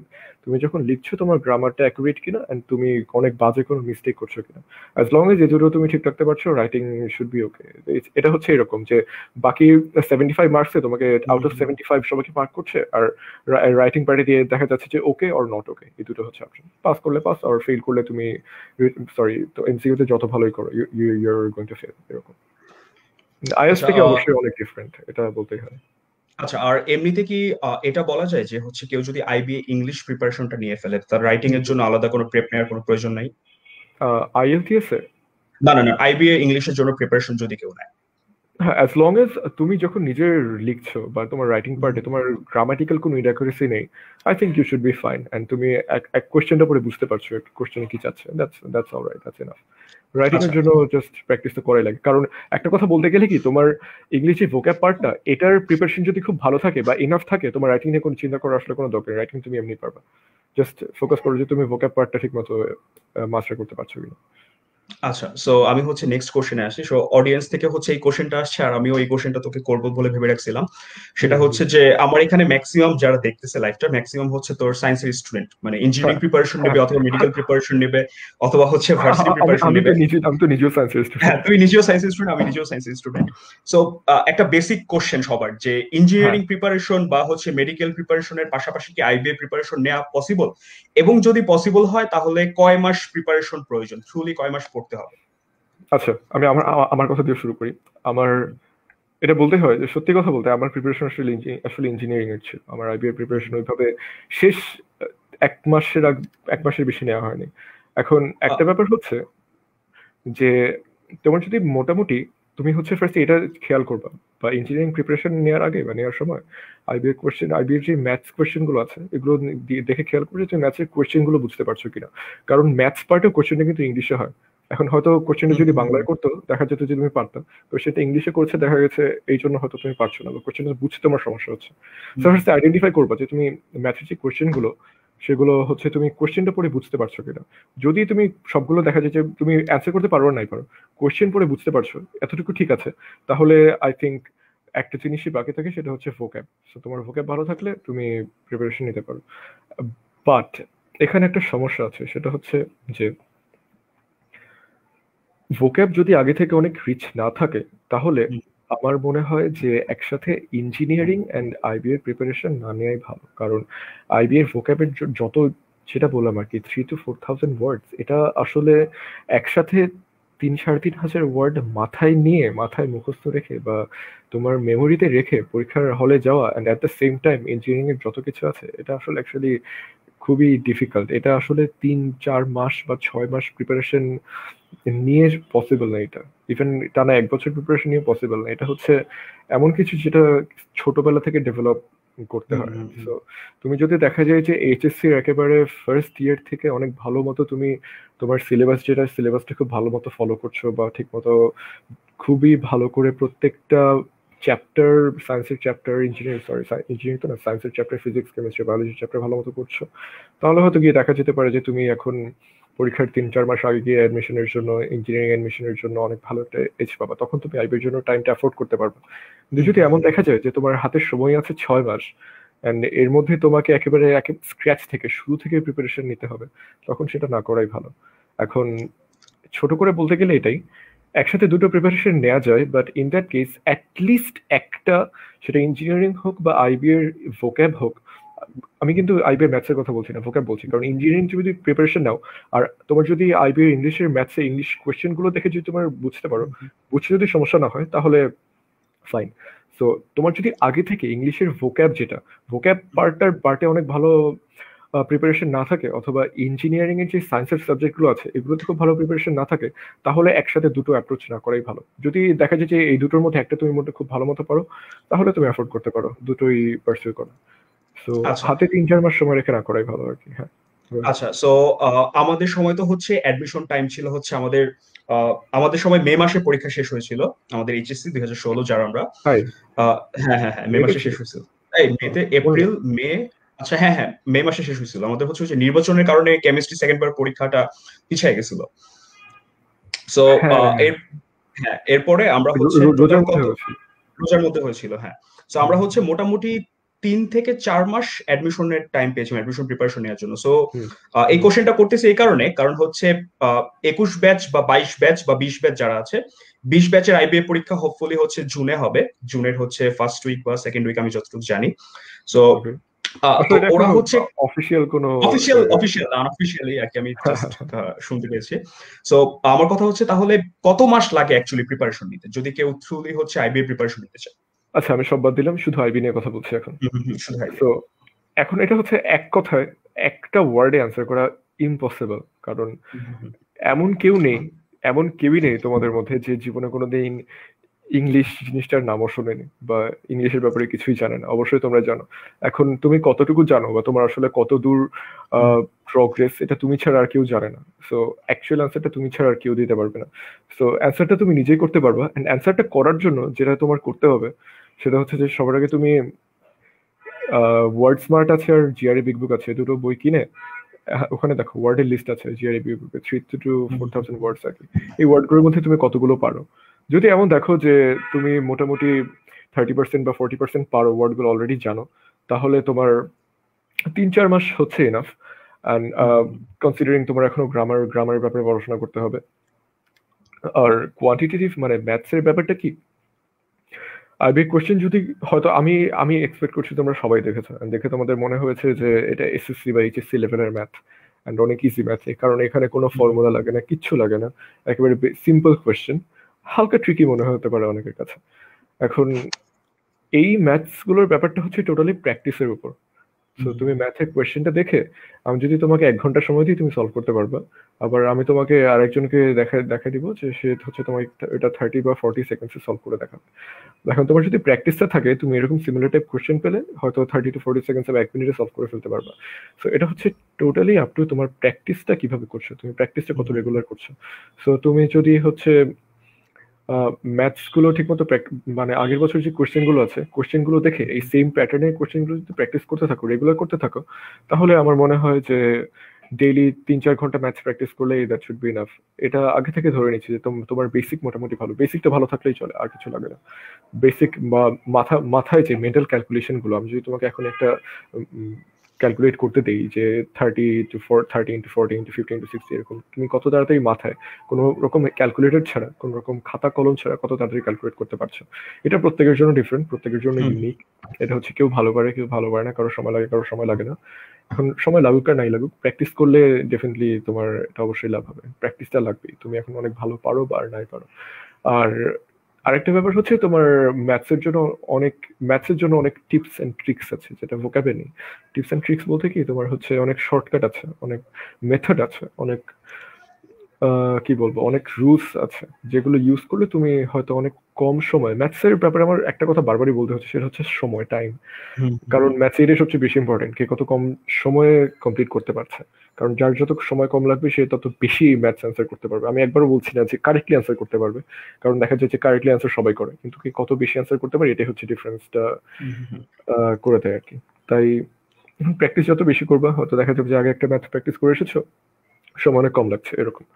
তুমি যখন লিখছো তোমার গ্রামারটা অ্যাকুরেট কিনা এন্ড তুমি অনেক বাজে কোনো মিস্টেক করছো কিনা। অ্যাজ লং এজ এই দুটো তুমি ঠিক রাখতে পারছো, রাইটিং শুড বি ওকে। এটা হচ্ছে এরকম যে বাকি 75 মার্কসে তোমাকে আউট অফ 75 সবাইকে মার্ক করছে, আর রাইটিং পার্টে দিয়ে দেখা যাচ্ছে যে ওকে অর নট ওকে, এই দুটো হচ্ছে অপশন। পাস করলে পাস, আর ফেল করলে তুমি তো এমসিকিউ তে যত ভালোই করো you are going to fail, এরকম। আইএলটিএস থেকে অবশ্যই অনেক ডিফারেন্ট, এটা বলতেই হয়। আচ্ছা, আর এমনিতে কি এটা বলা যায় যে হচ্ছে কেউ যদি আইবিএ ইংলিশ প্রিপারেশনটা নিয়ে ফেলে তার রাইটিং এর জন্য আলাদা কোনো প্রেপ নেওয়ার কোনো প্রয়োজন নাই? আইএলটিএস এ না, আইবিএ ইংলিশের জন্য প্রিপারেশন যদি কেউ নেয়, হ্যাঁ, অ্যাজ লং এজ তুমি যখন নিজের লিখছো বা তোমার রাইটিং পার্টে তোমার গ্রামাটিক্যাল কোনো ইনঅ্যাকুরেসি নেই, I think you should be fine. And তুমি এক কোশ্চেনটা পরে বুঝতে পারছো কোশ্চেনে কি চাচ্ছে, that's alright, that's enough. Writing এর জন্য জাস্ট প্র্যাকটিস তো করাই লাগে। কারণ একটা কথা বলতে গেলে কি, তোমার ইংলিশে ভোক্যাব পার্টটা এটার প্রিপারেশন যদি খুব ভালো থাকে বা ইনাফ থাকে, তোমার রাইটিং নিয়ে কোনো চিন্তা করার আসলে কোনো দরকার নেই। রাইটিং তুমি এমনি পারবা, জাস্ট ফোকাস করো যে তুমি ভোক্যাব পার্টটা ঠিক মতো মাস্টার করতে পারছো কিনা। আচ্ছা, সো আমি হচ্ছে নেক্সট কোশ্চেনে আসি। সো অডিয়েন্স থেকে হচ্ছে এই কোশ্চেনটা আসছে, আর আমিও এই কোশ্চেনটা তোকে করবো বলে ভেবে রাখছিলাম। সেটা হচ্ছে যে আমার এখানে ম্যাক্সিমাম যারা দেখতেছে লাইভটা, ম্যাক্সিমাম হচ্ছে তোর সায়েন্সের স্টুডেন্ট, মানে ইঞ্জিনিয়ারিং প্রিপারেশন নেবে অথবা মেডিকেল প্রিপারেশন নেবে অথবা হচ্ছে ভার্সিটি প্রিপারেশন নেবে। আমি তো নিজেও সায়েন্সের স্টুডেন্ট। হ্যাঁ, তুই নিজেও সায়েন্সের স্টুডেন্ট, আমি নিজেও সায়েন্সের স্টুডেন্ট। সো একটা বেসিক কোশ্চেন সবার, যে ইঞ্জিনিয়ারিং প্রিপারেশন বা হচ্ছে মেডিকেল প্রিপারেশনের পাশাপাশি কি আইবিএ প্রিপারেশন নেওয়া পসিবল, এবং যদি পসিবল হয় তাহলে কয় মাস প্রিপারেশন প্রয়োজন, ট্রুলি কয় মাস পড়তে হবে? আচ্ছা, আমি আমার কথা দিয়ে শুরু করি। আমার এটা বলতে হয় যে সত্যি কথা বলতে আমার প্রিপারেশন আসলে ইঞ্জিনিয়ারিং এর ছিল। আমার আইবিএ প্রিপারেশন ওইভাবে শেষ এক মাসের বেশি নেওয়া হয়নি। এখন একটা ব্যাপার হচ্ছে যে তোমার যদি মোটামুটি তুমি হচ্ছে ফার্স্ট এটা খেয়াল করবা বা ইঞ্জিনিয়ারিং প্রিপারেশন নেওয়ার আগে বা নেওয়ার সময় আইবিএর যে ম্যাথস কোয়েশ্চেন গুলো আছে এগুলো দেখে খেয়াল করবে যে ম্যাথসের কোয়েশ্চেন গুলো বুঝতে পারছো কিনা। কারণ ম্যাথস পার্টের কোয়েশ্চেনটা কিন্তু ইংলিশে হয়। এখন হয়তো কোয়েশ্চেনটা যদি বাংলায় করতো দেখা যেত যে তুমি পারতাম, তো সেটা ইংলিশে করছে দেখা গেছে এই জন্য হয়তো তুমি পারছো না বা কোয়েশ্চেনটা বুঝতে তোমার সমস্যা হচ্ছে। ফার্স্ট আইডেন্টিফাই করবা যে তুমি ম্যাথের যে কোয়েশ্চেন গুলো সেগুলো হচ্ছে তুমি কোয়েশ্চেনটা পড়ে বুঝতে পারছো কিনা। যদি তুমি সবগুলো দেখা যায় যে তুমি অ্যান্সার করতে পারো নাই পারো, কোয়েশ্চেন পড়ে বুঝতে পারছো এতটুকু ঠিক আছে, তাহলে আই থিঙ্ক একটা জিনিসই বাকি থাকে, সেটা হচ্ছে ভোক্যাব। সো তোমার ভোক্যাব ভালো থাকলে তুমি প্রিপারেশন নিতে পারো। বাট এখানে একটা সমস্যা আছে, সেটা হচ্ছে যে ভোক্যাব যদি আগে থেকে অনেক রিচ না থাকে তাহলে আমার মনে হয় যে একসাথে ইঞ্জিনিয়ারিং অ্যান্ড আইবিএ প্রিপারেশন না নেওয়াই ভালো। কারণ আইবিএ ভোক্যাবের যত, যেটা বললাম আর কি, 3,000 to 4,000 ওয়ার্ডস, এটা আসলে একসাথে 3,000-3,500 ওয়ার্ড মাথায় মুখস্থ রেখে বা তোমার মেমোরিতে রেখে পরীক্ষার হলে যাওয়া and at the same time engineering এর যত কিছু আছে, এটা আসলে অ্যাকচুয়ালি খুবই ডিফিকাল্ট। এটা আসলে 3-4 মাস বা 6 মাস প্রিপারেশন নিয়ে পসিবল না। এটা ইভেন টানা 1 বছর প্রিপারেশন নিয়ে পসিবল না। এটা হচ্ছে এমন কিছু যেটা ছোটবেলা থেকে ডেভেলপ করতে হয়। সো তুমি যদি দেখা যায় যে এইচএসসির একেবারে ফার্স্ট ইয়ার থেকে অনেক ভালো মতো তুমি তোমার সিলেবাসটা খুব ভালো মতো ফলো করছো বা ঠিক মতো খুবই ভালো করে প্রত্যেকটা চ্যাপ্টার, সায়েন্সের চ্যাপ্টার, ইঞ্জিনিয়ারিং তো না, সায়েন্সের chapter, physics, chemistry, biology chapter ভালো মতো করছো, তাহলে হয়তো গিয়ে দেখা যেতে পারে যে তুমি এখন পরীক্ষার 3-4 মাস আগে গিয়ে অ্যাডমিশনের জন্য, ইঞ্জিনিয়ারিং অ্যাডমিশনের জন্য অনেক ভালো একটা এজ পাবা। তখন তুমি আইবির জন্য টাইমটা অ্যাফোর্ড করতে পারবে। কিন্তু যদি এমন দেখা যায় যে তোমার হাতে সময় আছে 6 মাস এন্ড এর মধ্যে তোমাকে একেবারে স্ক্র্যাচ থেকে শুরু থেকে প্রিপারেশন নিতে হবে, তখন সেটা না করাই ভালো। এখন ছোট করে বলতে গেলে এটাই একসাথে দুটো প্রিপারেশন নেওয়া যায়, but in that case at least একটা, সেটা ইঞ্জিনিয়ারিং হোক বা আইবি এর ভোক্যাব হোক, আমি কিন্তু আইবি এর ম্যাথসের কথা বলছি না, ভোক্যাব বলছি, কারণ ইঞ্জিনিয়ারিং যদি প্রিপারেশন নাও আর তোমার যদি আইবি এর ইংলিশের ম্যাথসে ইংলিশ কোয়েশ্চেন গুলো দেখে যদি তোমার বুঝতে পারো, বুঝতে যদি সমস্যা না হয় তাহলে ফাইন। সো তোমার যদি আগে থেকে ইংলিশের ভোক্যাব, যেটা ভোক্যাব পার্টে অনেক ভালো প্রিপারেশন না থাকে, অথবা ইঞ্জিনিয়ারিং এর যে সায়েন্সের সাবজেক্ট গুলো আছে এগুলোতে খুব ভালো প্রিপারেশন না থাকে, তাহলে একসাথে দুটো অ্যাপ্রোচ না করাই ভালো। যদি দেখা যায় যে এই দুটোর মধ্যে একটা তুমি মধ্যে খুব ভালো মতো পারো, তাহলে তুমি অ্যাফোর্ড করতে পারো দুটোই পার্সিউ করো। সো আচ্ছা হাতে 3-4 মাস সময় রেখে না করাই ভালো আর কি। হ্যাঁ, আচ্ছা সো আমাদের সময় তো হচ্ছে অ্যাডমিশন টাইম ছিল হচ্ছে আমাদের সময় মে মাসে পরীক্ষা শেষ হয়েছিল, আমাদের এইচএসসি 2016 যারা আমরা। তাই হ্যাঁ হ্যাঁ হ্যাঁ, মে মেয়েটা মাসে ছিল। শেষ হয়েছিল। এই মেতে এপ্রিল মে, আচ্ছা হ্যাঁ হ্যাঁ মে মাসে শেষ হয়েছিল। আমাদের হচ্ছে যে নির্বাচনের কারণে কেমিস্ট্রি সেকেন্ড বার পরীক্ষাটা পিছিয়ে গেছিল। সো হ্যাঁ, এর হ্যাঁ এরপরে আমরা হচ্ছে টোটাল রোজার মধ্যে কত, হয়েছিল। রোজার মধ্যে হয়েছিল হ্যাঁ। তো আমরা হচ্ছে মোটামুটি 3 থেকে 4 মাস অ্যাডমিশনের টাইম পেয়েছি অ্যাডমিশন প্রিপারেশন নেওয়ার জন্য। সো হুম, এই কোশ্চেনটা করতেছি এই কারণে, কারণ হচ্ছে 21 ব্যাচ বা 22 ব্যাচ বা 20 ব্যাচ যারা আছে, 20 ব্যাচের আইবিএ পরীক্ষা হোপফুলি হচ্ছে জুনে হবে, জুনের হচ্ছে ফার্স্ট উইক বা সেকেন্ড উইক আমি যতটুকু জানি। So okay. তো আসলে এটা ওরা এখনো হচ্ছে অফিসিয়াল কোনো অফিসিয়াল অফিসিয়াল আনঅফিসিয়ালি আর কি, আমি জাস্ট শুনতে পেয়েছি। সো আমার কথা হচ্ছে তাহলে কত মাস লাগে অ্যাকচুয়ালি প্রিপারেশন নিতে যদি কেউ থ্রুলি হচ্ছে আইবিএ প্রিপারেশন নিতে চায়? আচ্ছা, আমি সব বাদ দিলাম, শুধু আইবি নিয়ে কথা বলছি এখন। শুধু আইবিএ। তো এখন এটা হচ্ছে এক কথায় একটা ওয়ার্ডে অ্যান্সার করা ইম্পসিবল, কারণ এমন কেউ নেই, এমন কেউই নেই তোমাদের মধ্যে যে জীবনে কোনোদিন ইংলিশ জিনিসটার নামও শোনেনি বা ইংলিশের ব্যাপারে কিছুই জানে না। অবশ্যই তোমরা জানো। এখন তুমি কতটুকু জানো বা তোমার আসলে কত দূর প্রগ্রেস, এটা তুমি ছাড়া আর কেউ জানে না। সো অ্যাকচুয়াল অ্যান্সারটা তুমি ছাড়া আর কেউ দিতে পারবে না। সো অ্যান্সারটা তুমি নিজেই করতে পারবা, অ্যান্ড অ্যান্সারটা করার জন্য যেটা তোমার করতে হবে সেটা হচ্ছে যে সবার আগে তুমি ওয়ার্ড স্মার্ট আছে আর জিআরই বিগ বুক আছে, দুটো বই কিনে ওখানে দেখো ওয়ার্ডের লিস্ট আছে জিআরই বিগ বুকে 3,000 to 4,000 ওয়ার্ডস আর কি। এই ওয়ার্ডগুলোর মধ্যে তুমি কতগুলো পারো, যদি এমন দেখো যে তুমি মোটামুটি 30% বা 40% পারো, ওয়ার্ডগুলো অলরেডি জানো, তাহলে তোমার 3-4 মাস হচ্ছে এনাফ। অ্যান্ড কনসিডারিং তোমার এখনো গ্রামারের ব্যাপারে পড়াশোনা করতে হবে। আর কোয়ান্টিটেটিভ মানে ম্যাথসের ব্যাপারটা কি, আইবি কোশ্চেন যদি হয়তো আমি আমি এক্সপেক্ট করছি তোমরা সবাই দেখেছো, দেখে তোমাদের মনে হয়েছে যে এটা এসএসসি বা এইচএসসি লেভেলের ম্যাথ অ্যান্ড অনেক ইজি ম্যাথ, কারণ এখানে কোনো ফর্মুলা লাগে না, কিচ্ছু লাগে না, একেবারে সিম্পল কোয়েশ্চেন। হালকা ট্রিকি মনে হতে পারে অনেকের কাছে। এখন এই ম্যাথস গুলোর ব্যাপারটা হচ্ছে টোটালি প্র্যাকটিসের উপর। সো তুমি ম্যাথের কোয়েশ্চেনটা দেখে আমি যদি তোমাকে 1 ঘন্টা সময় দিই তুমি সলভ করতে পারবা। আবার আমি তোমাকে আরেকজনকে দেখা দিব যে সে হচ্ছে তোমার এটা 30 বা 40 সেকেন্ডসে সলভ করে দেখাবে। এখন তোমার যদি প্র্যাকটিসটা থাকে তুমি এরকম সিমিলার টাইপ কোশ্চেন পেলে হয়তো 30 to 40 সেকেন্ডস বা 1 মিনিটে সলভ করে ফেলতে পারবা। সো এটা হচ্ছে টোটালি আপ টু তোমার প্র্যাকটিসটা কিভাবে করছো, তুমি প্র্যাকটিসটা কত রেগুলার করছো। সো তুমি যদি হচ্ছে ম্যাথস গুলো ঠিক মতো মানে আগের বছর যে কোশ্চেন গুলো আছে কোশ্চেন গুলো দেখে এই সেম প্যাটার্নের কোশ্চেন গুলো যদি প্র্যাকটিস করতে থাকো, রেগুলার করতে থাকো, তাহলে আমার মনে হয় যে ডেইলি 3-4 ঘন্টা ম্যাথস প্র্যাকটিস করলে দ্যাট শুড বি ইনাফ। এটা আগে থেকে ধরে নিচ্ছি যে তোমার বেসিক মোটামুটি ভালো, বেসিকটা ভালো থাকলেই চলে, আর কিছু লাগে না। বেসিক বা মাথায় যে মেন্টাল ক্যালকুলেশন গুলো, আমি যদি তোমাকে এখন একটা ক্যালকুলেট করতে দেই যে 30 into 40 into 50 into 60 এরকম, তুমি কত তাড়াতাড়ি মাথায় কোনো রকম ক্যালকুলেটর ছাড়া, কোনো রকম খাতা কলম ছাড়া কত তাড়াতাড়ি ক্যালকুলেট করতে পারছো। এটা প্রত্যেকের জন্য ডিফারেন্ট, প্রত্যেকের জন্য ইউনিক। এটা হচ্ছে কেউ ভালো পারে কেউ ভালো পারে না, কারো সময় লাগে কারো সময় লাগে না। এখন সময় লাগুক আর নাই লাগুক, প্র্যাকটিস করলে ডেফিনেটলি তোমার এটা অবশ্যই লাভ হবে। প্র্যাকটিসটা লাগবেই, তুমি এখন অনেক ভালো পারো বা আর নাই পারো। আর আরেকটা ব্যাপার হচ্ছে তোমার ম্যাথসের জন্য অনেক টিপস এন্ড ট্রিক্স আছে, যেটা ভোকাবে নেই। টিপস এন্ড ট্রিক্স বলতে কি, তোমার হচ্ছে অনেক শর্টকাট আছে, অনেক মেথড আছে, অনেক কি বলবো, অনেক রুলস আছে যেগুলো ইউজ করলে তুমি হয়তো অনেক কম সময়, ম্যাথসের ব্যাপারে আমার একটা কথা বারবারই বলতে হচ্ছে সেটা হচ্ছে সময়, টাইম। কারণ ম্যাথস এটাই সবচেয়ে বেশি ইম্পর্টেন্ট, কে কত কম সময়ে কমপ্লিট করতে পারছে। কারণ যার যত সময় কম লাগবে সে তত বেশি ম্যাথস অ্যান্সার করতে পারবে। আমি একবারও বলছি না যে কারেক্টলি অ্যান্সার করতে পারবে, কারণ দেখা যায় যে কারেক্টলি অ্যান্সার সবাই করে, কিন্তু কে কত বেশি অ্যান্সার করতে পারে এটাই হচ্ছে ডিফারেন্সটা করে দেয় আর কি। তাই প্র্যাকটিস যত বেশি করবা হয়তো দেখা যাবে যে আগে একটা ম্যাথ প্র্যাকটিস করে এসেছো, সময় অনেক কম লাগছে এরকম।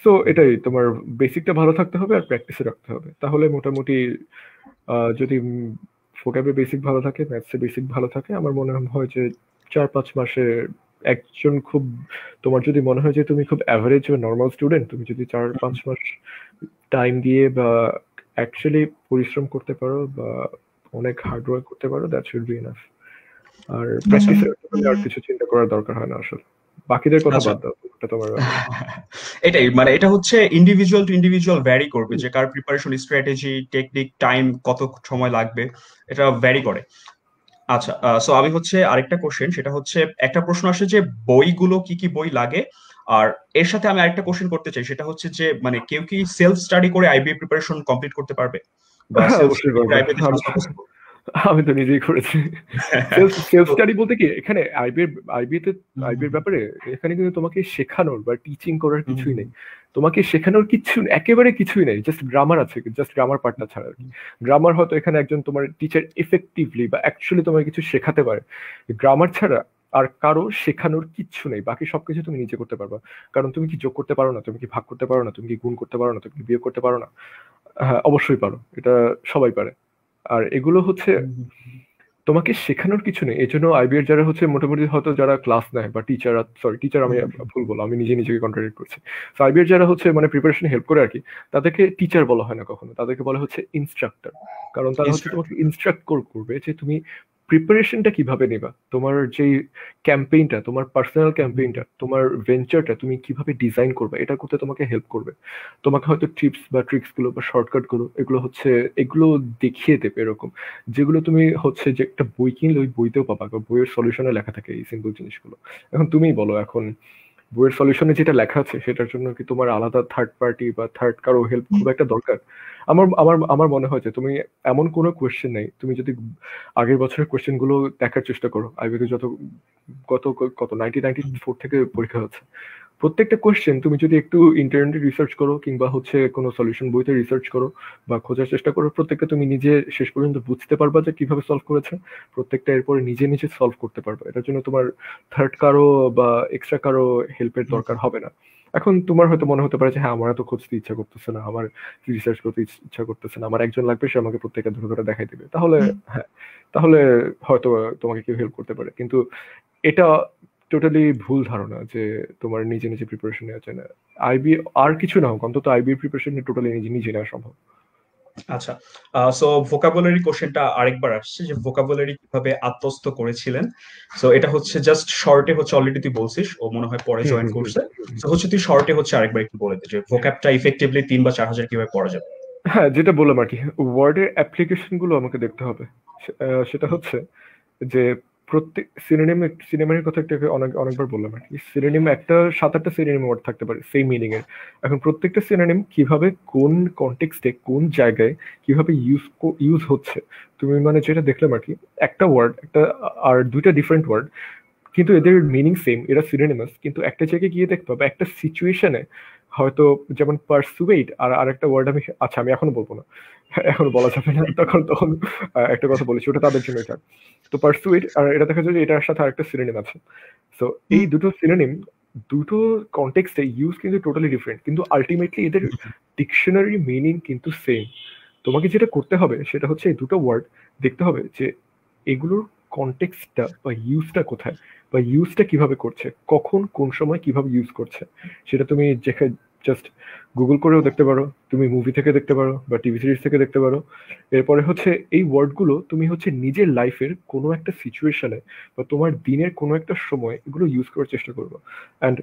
সো এটাই, তোমার বেসিকটা ভালো থাকতে হবে আর প্র্যাকটিসে রাখতে হবে, তাহলে মোটামুটি যদি ভোকাবে বেসিক ভালো থাকে, ম্যাথসে বেসিক ভালো থাকে, আমার মনে হয় যে 4-5 মাসে একজন খুব, তোমার যদি মনে হয় যে তুমি খুব অ্যাভারেজ বা নর্মাল স্টুডেন্ট, তুমি যদি 4-5 মাস টাইম দিয়ে বা অ্যাকচুয়ালি পরিশ্রম করতে পারো বা অনেক হার্ড ওয়ার্ক করতে পারো, দ্যাট শুড বি এনাফ। আর আচ্ছা প্র্যাকটিসের আর কিছু চিন্তা করার দরকার হয় না আসলে। বাকিদের কথা আচ্ছা বাদ দাও, এটা তোমার ব্যাপার। এটাই মানে এটা হচ্ছে ইন্ডিভিজুয়াল টু ইন্ডিভিজুয়াল ভ্যারি করবে যে কার প্রিপারেশন স্ট্র্যাটেজি টেকনিক টাইম কত সময় লাগবে, এটা ভ্যারি করে। আচ্ছা সো আমি হচ্ছে আরেকটা কোশ্চেন, সেটা হচ্ছে একটা প্রশ্ন আসে যে বইগুলো কি কি বই লাগে, আর এর সাথে আমি আরেকটা কোশ্চেন করতে চাই, সেটা হচ্ছে যে মানে কেউ কি সেলফ স্টাডি করে আইবিএ প্রিপারেশন কমপ্লিট করতে পারবে বা হ্যাঁ, সেলফ অবশ্যই স্টাডি করে পারবে। আইবিএ তে ট্রান্সফার পসিবল? আমি তো নিজেই করেছি। সেলফ তো স্টাডি বলতে কি, এখানে আইবির ব্যাপারে এখানে কিন্তু তোমাকে শেখানোর বা টিচিং করার কিছুই নেই। তোমাকে শেখানোর কিছু, একেবারে কিছুই নেই, জাস্ট গ্রামার আছে, জাস্ট গ্রামার পার্টটা ছাড়া আর কি। গ্রামার হয়তো এখানে একজন তোমার টিচার এফেক্টিভলি বা অ্যাকচুয়ালি তোমাকে কিছু শেখাতে পারে। গ্রামার ছাড়া আর কারো শেখানোর কিচ্ছু নেই, বাকি সবকিছু তুমি নিজে করতে পারবা। কারণ তুমি কি যোগ করতে পারো না, তুমি কি ভাগ করতে পারো না, তুমি কি গুণ করতে পারো না, তুমি কি বিয়োগ করতে পারো না? হ্যাঁ, অবশ্যই পারো, এটা সবাই পারে। আর এগুলো হচ্ছে তোমাকে শেখানোর কিছু নেই। এই জন্য আইবিএর যারা হচ্ছে মোটামুটি হয়তো যারা ক্লাস নেয় বা টিচার, সরি টিচার আমি ভুল বললাম, আমি নিজেকে কন্ট্রাডিক্ট করছি। তো আইবিএর যারা হচ্ছে মানে প্রিপারেশন হেল্প করে আর কি, তাদেরকে টিচার বলা হয় না কখনো, তাদেরকে বলা হচ্ছে ইনস্ট্রাক্টর। কারণ তারা হচ্ছে তোমাকে ইনস্ট্রাক্ট করবে যে তুমি প্রিপারেশনটা কিভাবে নেবা, তোমার যে ক্যাম্পেইনটা, তোমার পার্সোনাল ক্যাম্পেইনটা, তোমার ভেঞ্চারটা তুমি কিভাবে ডিজাইন করবে, এটা করতে তোমাকে হেল্প করবে। তোমাকে হয়তো টিপস বা ট্রিক্স গুলো বা শর্টকাট গুলো এগুলো দেখিয়ে দেবে এরকম, যেগুলো তুমি হচ্ছে যে একটা বই কিনলে ওই বইতেও পাবা, বা বইয়ের সলিউশনে লেখা থাকে এই সিম্পল জিনিসগুলো। এখন তুমিই বলো, এখন বইয়ের সলিউশনে যেটা লেখা আছে সেটার জন্য কি তোমার আলাদা থার্ড পার্টি বা থার্ড কারো হেল্প খুব একটা দরকার? আমার আমার আমার মনে হয় যে তুমি এমন কোনো কোয়েশ্চেন নেই, তুমি যদি আগের বছরের কোয়েশ্চেন গুলো দেখার চেষ্টা করো, আইবিতে যত কত কত 1994 থেকে পরীক্ষা হচ্ছে, প্রত্যেকটা কোয়েশ্চেন তুমি যদি একটু ইন্টারনেটে রিসার্চ করো কিংবা হচ্ছে কোনো সলিউশন বইতে রিসার্চ করো বা খোঁজার চেষ্টা করো, প্রত্যেকটা তুমি নিজে শেষ পর্যন্ত বুঝতে পারবা যে কিভাবে সলভ করেছে। প্রত্যেকটা এরপরে নিজে নিজে সলভ করতে পারবে, এটার জন্য তোমার থার্ড কারো বা এক্সট্রা কারো হেল্পের দরকার হবে না। এখন তোমার হয়তো মনে হতে পারে যে হ্যাঁ, আমার এত খুঁজতে ইচ্ছা করতেছে না, আমার রিসার্চ করতে ইচ্ছা করতেছে না, আমার একজন লাগবে, সে আমাকে প্রত্যেকটা ধরে ধরে দেখাই দেবে, তাহলে হ্যাঁ, তাহলে হয়তো তোমাকে কেউ হেল্প করতে পারে। কিন্তু এটা টোটালি ভুল ধারণা যে তোমার নিজে নিজে প্রিপারেশন নেওয়া যায় না। আইবি আর কিছু না হোক, অন্তত আইবি প্রিপারেশন টোটালি নিজে নিজে নেওয়া সম্ভব। আচ্ছা সো ভোকাবুলারি কোশ্চেনটা আরেকবার আসছে যে ভোকাবুলারি কিভাবে আত্মস্থ করেছিলেন। সো এটা হচ্ছে জাস্ট শর্টে হচ্ছে অলরেডি তুই বলছিস, ও মনে হয় পরে হুম জয়েন হুম হুম করছে। হুম। তো হচ্ছে তুই শর্টে হচ্ছে আরেকবার একটু বলে দে যে ভোক্যাবটা ইফেক্টিভলি 3 বা 4 হাজার কিভাবে পড়া যাবে। হ্যাঁ, যেটা বললাম আর কি, ওয়ার্ডের অ্যাপ্লিকেশন গুলো আমাকে দেখতে হবে। সেটা হচ্ছে যে প্রত্যেক সিনেমার কথা একটা অনেকবার বললাম আর কি, সিনোনিম একটা 7-8টা সিনোনিম ওয়ার্ড থাকতে পারে সেম মিনিং এর। এখন প্রত্যেকটা সিনোনিম কিভাবে কোন কনটেক্সটে কোন জায়গায় কিভাবে ইউজ হচ্ছে, তুমি মানে যেটা দেখলাম আর কি, একটা ওয়ার্ড একটা আর দুইটা ডিফারেন্ট ওয়ার্ড, কিন্তু এদের মিনিং সেম, এরা সিনোনিমাস, কিন্তু একটা জায়গায় গিয়ে দেখতে হবে একটা সিচুয়েশনে হয়তো, যেমন পারসুয়েট আর আরেকটা ওয়ার্ড আমি, আচ্ছা আমি এখনো বলবো না, এখন বলা যাবে না, তখন একটা কথা বলেছি, ওটা তাদের জন্য থাক। তো পারসুয়েট আর এটা দেখা যায় যে এটার সাথে আরেকটা সিনোনিম আছে। সো এই দুটো সিনোনিম দুটো কনটেক্সটে ইউজ কিন্তু টোটালি ডিফারেন্ট, কিন্তু আলটিমেটলি এদের ডিকশনারি মিনিং কিন্তু সেম। তোমাকে যেটা করতে হবে সেটা হচ্ছে এই দুটো ওয়ার্ড দেখতে হবে যে এগুলোর কনটেক্সটটা বা ইউজটা কোথায়, বা ইউজটা কিভাবে করছে, কখন কোন সময় কিভাবে ইউজ করছে। সেটা তুমি যেখানে জাস্ট গুগল করেও দেখতে পারো, তুমি মুভি থেকে দেখতে পারো বা টিভি সিরিজ থেকে দেখতে পারো। এরপরে হচ্ছে এই ওয়ার্ডগুলো তুমি হচ্ছে নিজের লাইফের কোনো একটা সিচুয়েশনে বা তোমার দিনের কোনো একটা সময় এগুলো ইউজ করার চেষ্টা করবো। অ্যান্ড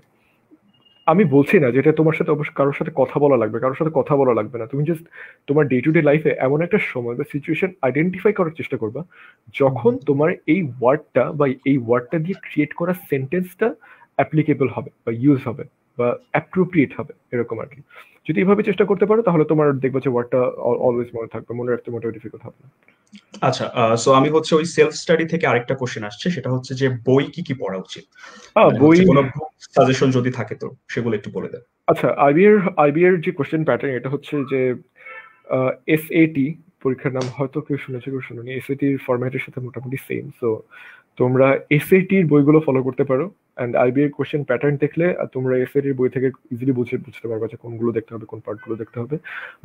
আমি বলছি না যেটা তোমার সাথে অবশ্যই কারোর সাথে কথা বলা লাগবে, কারোর সাথে কথা বলা লাগবে না, তুমি জাস্ট তোমার ডে টু ডে লাইফে এমন একটা সময় বা সিচুয়েশন আইডেন্টিফাই করার চেষ্টা করবা যখন তোমার এই ওয়ার্ডটা বা এই ওয়ার্ডটা দিয়ে ক্রিয়েট করা সেন্টেন্সটা অ্যাপ্লিকেবল হবে বা ইউজ হবে বা অ্যাপ্রোপ্রিয়েট হবে, এরকম আর কি। যদি এভাবে চেষ্টা করতে পারো তাহলে তোমার দেখবে যে ওয়ার্ডটা অলওয়েজ মনে থাকবে, মনে রাখতে মোটেও ডিফিকাল্ট হবে না। আচ্ছা সো আমি হচ্ছে ওই সেলফ স্টাডি থেকে আরেকটা কোশ্চেন আসছে, সেটা হচ্ছে যে বই কি কি পড়া উচিত, মানে বই, হচ্ছে কোনো সাজেশন যদি থাকে তো সেগুলো একটু বলে দেন। আচ্ছা আইবিএর যে কোশ্চেন প্যাটার্ন, এটা হচ্ছে যে এসএটি পরীক্ষার নাম হয়তো কেউ শুনেছে কেউ শুনেনি, এসএটির ফরম্যাটের সাথে মোটামুটি সেম। সো তোমরা এসএটির বইগুলো ফলো করতে পারো, অ্যান্ড আইবিএর কোশ্চেন প্যাটার্ন দেখলে তোমরা এসএটির বই থেকে ইজিলি বুঝতে পারবে যে কোনগুলো দেখতে হবে, কোন পার্টগুলো দেখতে হবে।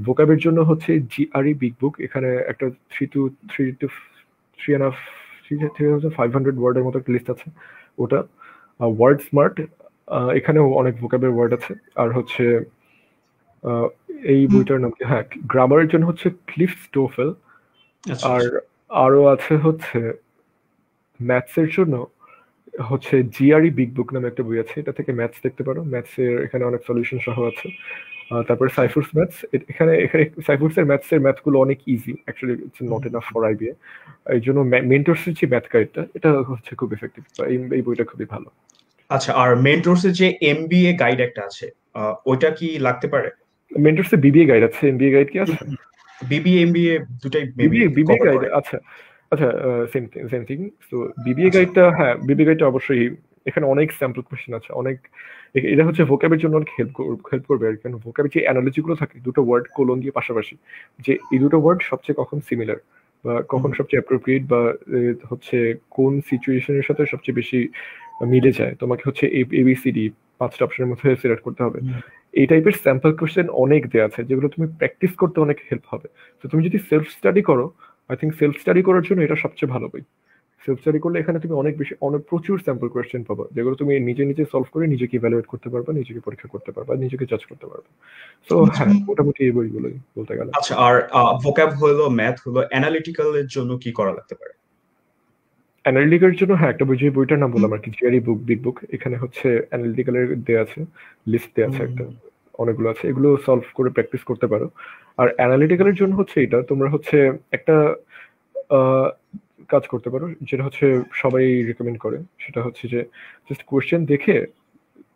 ভোকাবের জন্য হচ্ছে জিআরই বিগ বুক, এখানে একটা 3 to 3.5 3,500 ওয়ার্ডের মতো একটা লিস্ট আছে, ওটা। ওয়ার্ড স্মার্ট, এখানেও অনেক ভোকাবের ওয়ার্ড আছে। আর হচ্ছে এই বইটার নাম কি, হ্যাঁ গ্রামারের জন্য হচ্ছে ক্লিফ স্টোফেল। আচ্ছা আর আচ্ছা। আরো আছে হচ্ছে ম্যাথসের জন্য হচ্ছে জিআরই বিগ বুক নামে একটা বই আছে, এটা থেকে ম্যাথস দেখতে পারো, ম্যাথসের এখানে অনেক সলিউশন সহ আছে। তারপরে সাইফুরস ম্যাথস, এখানে এখানে সাইফুরসের ম্যাথসের ম্যাথগুলো অনেক easy, actually it's not enough for IBA. এই জন্য মেন্টরসের যে ম্যাথ গাইডটা, এটা হচ্ছে খুব এফেক্টিভ, এই বইটা খুবই ভালো। আচ্ছা, আর মেন্টরসের যে এমবিএ গাইড একটা আছে, ওইটা কি লাগতে পারে? মেন্টরসের বিবিএ গাইড আছে, এমবিএ গাইড কি আছে? বিবিএ এমবিএ দুটাই মেবি বিবিএ কভার গাইড, করে। আচ্ছা আচ্ছা, সেম থিং। তো বিবিএ আচ্ছা। গাইডটা, হ্যাঁ বিবিএ গাইডটা অবশ্যই, এখানে অনেক স্যাম্পল কোশ্চেন আছে, অনেক এটা হচ্ছে ভোকাবের জন্য অনেক হেল্প করবে আর কি। কারণ ভোকাবের যে অ্যানালজি গুলো থাকে, দুটো ওয়ার্ড কোলন দিয়ে পাশাপাশি, যে এই দুটো ওয়ার্ড সবচেয়ে কখন সিমিলার, বা কখন সবচেয়ে অ্যাপ্রোপ্রিয়েট, বা হচ্ছে কোন সিচুয়েশনের সাথে সবচেয়ে বেশি মিলে যায়, তোমাকে হচ্ছে এবিসিডি 5টা অপশনের মধ্যে সিলেক্ট করতে হবে। এই টাইপের স্যাম্পল কোশ্চেন অনেক দেওয়া আছে, যেগুলো তুমি প্র্যাকটিস করতে অনেক হেল্প হবে। তো তুমি যদি সেলফ স্টাডি করো, আই থিঙ্ক সেলফ স্টাডি করার জন্য এটা সবচেয়ে ভালো বই। সেলফ স্টাডি করলে এখানে তুমি অনেক প্রচুর স্যাম্পল কোয়েশ্চেন পাবা, যেগুলো তুমি নিজে নিজে সলভ করে নিজেকে ইভ্যালুয়েট করতে পারবা, নিজেকে পরীক্ষা করতে পারবা, নিজেকে জাজ করতে পারবা। তো হ্যাঁ, মোটামুটি এই বইগুলোই বলতে গেলে। আচ্ছা, আর ভোকাব হলো, ম্যাথ হলো, অ্যানালিটিক্যাল এর জন্য কি করা লাগতে পারে? অ্যানালিটিক্যাল জন্য হ্যাঁ, একটা বই, যে বইটার নাম বললাম আর কি, জিআরই বুক বিগ বুক, এখানে হচ্ছে অ্যানালিটিক্যালের দেয়া আছে, লিস্ট দেয়া আছে একটা, অনেকগুলো আছে, এগুলো সলভ করে প্র্যাকটিস করতে পারো। আর অ্যানালিটিক্যালের জন্য হচ্ছে এটা তোমরা হচ্ছে একটা কাজ করতে পারো, যেটা হচ্ছে সবাই রেকমেন্ড করে, সেটা হচ্ছে যে জাস্ট কোয়েশ্চেন দেখে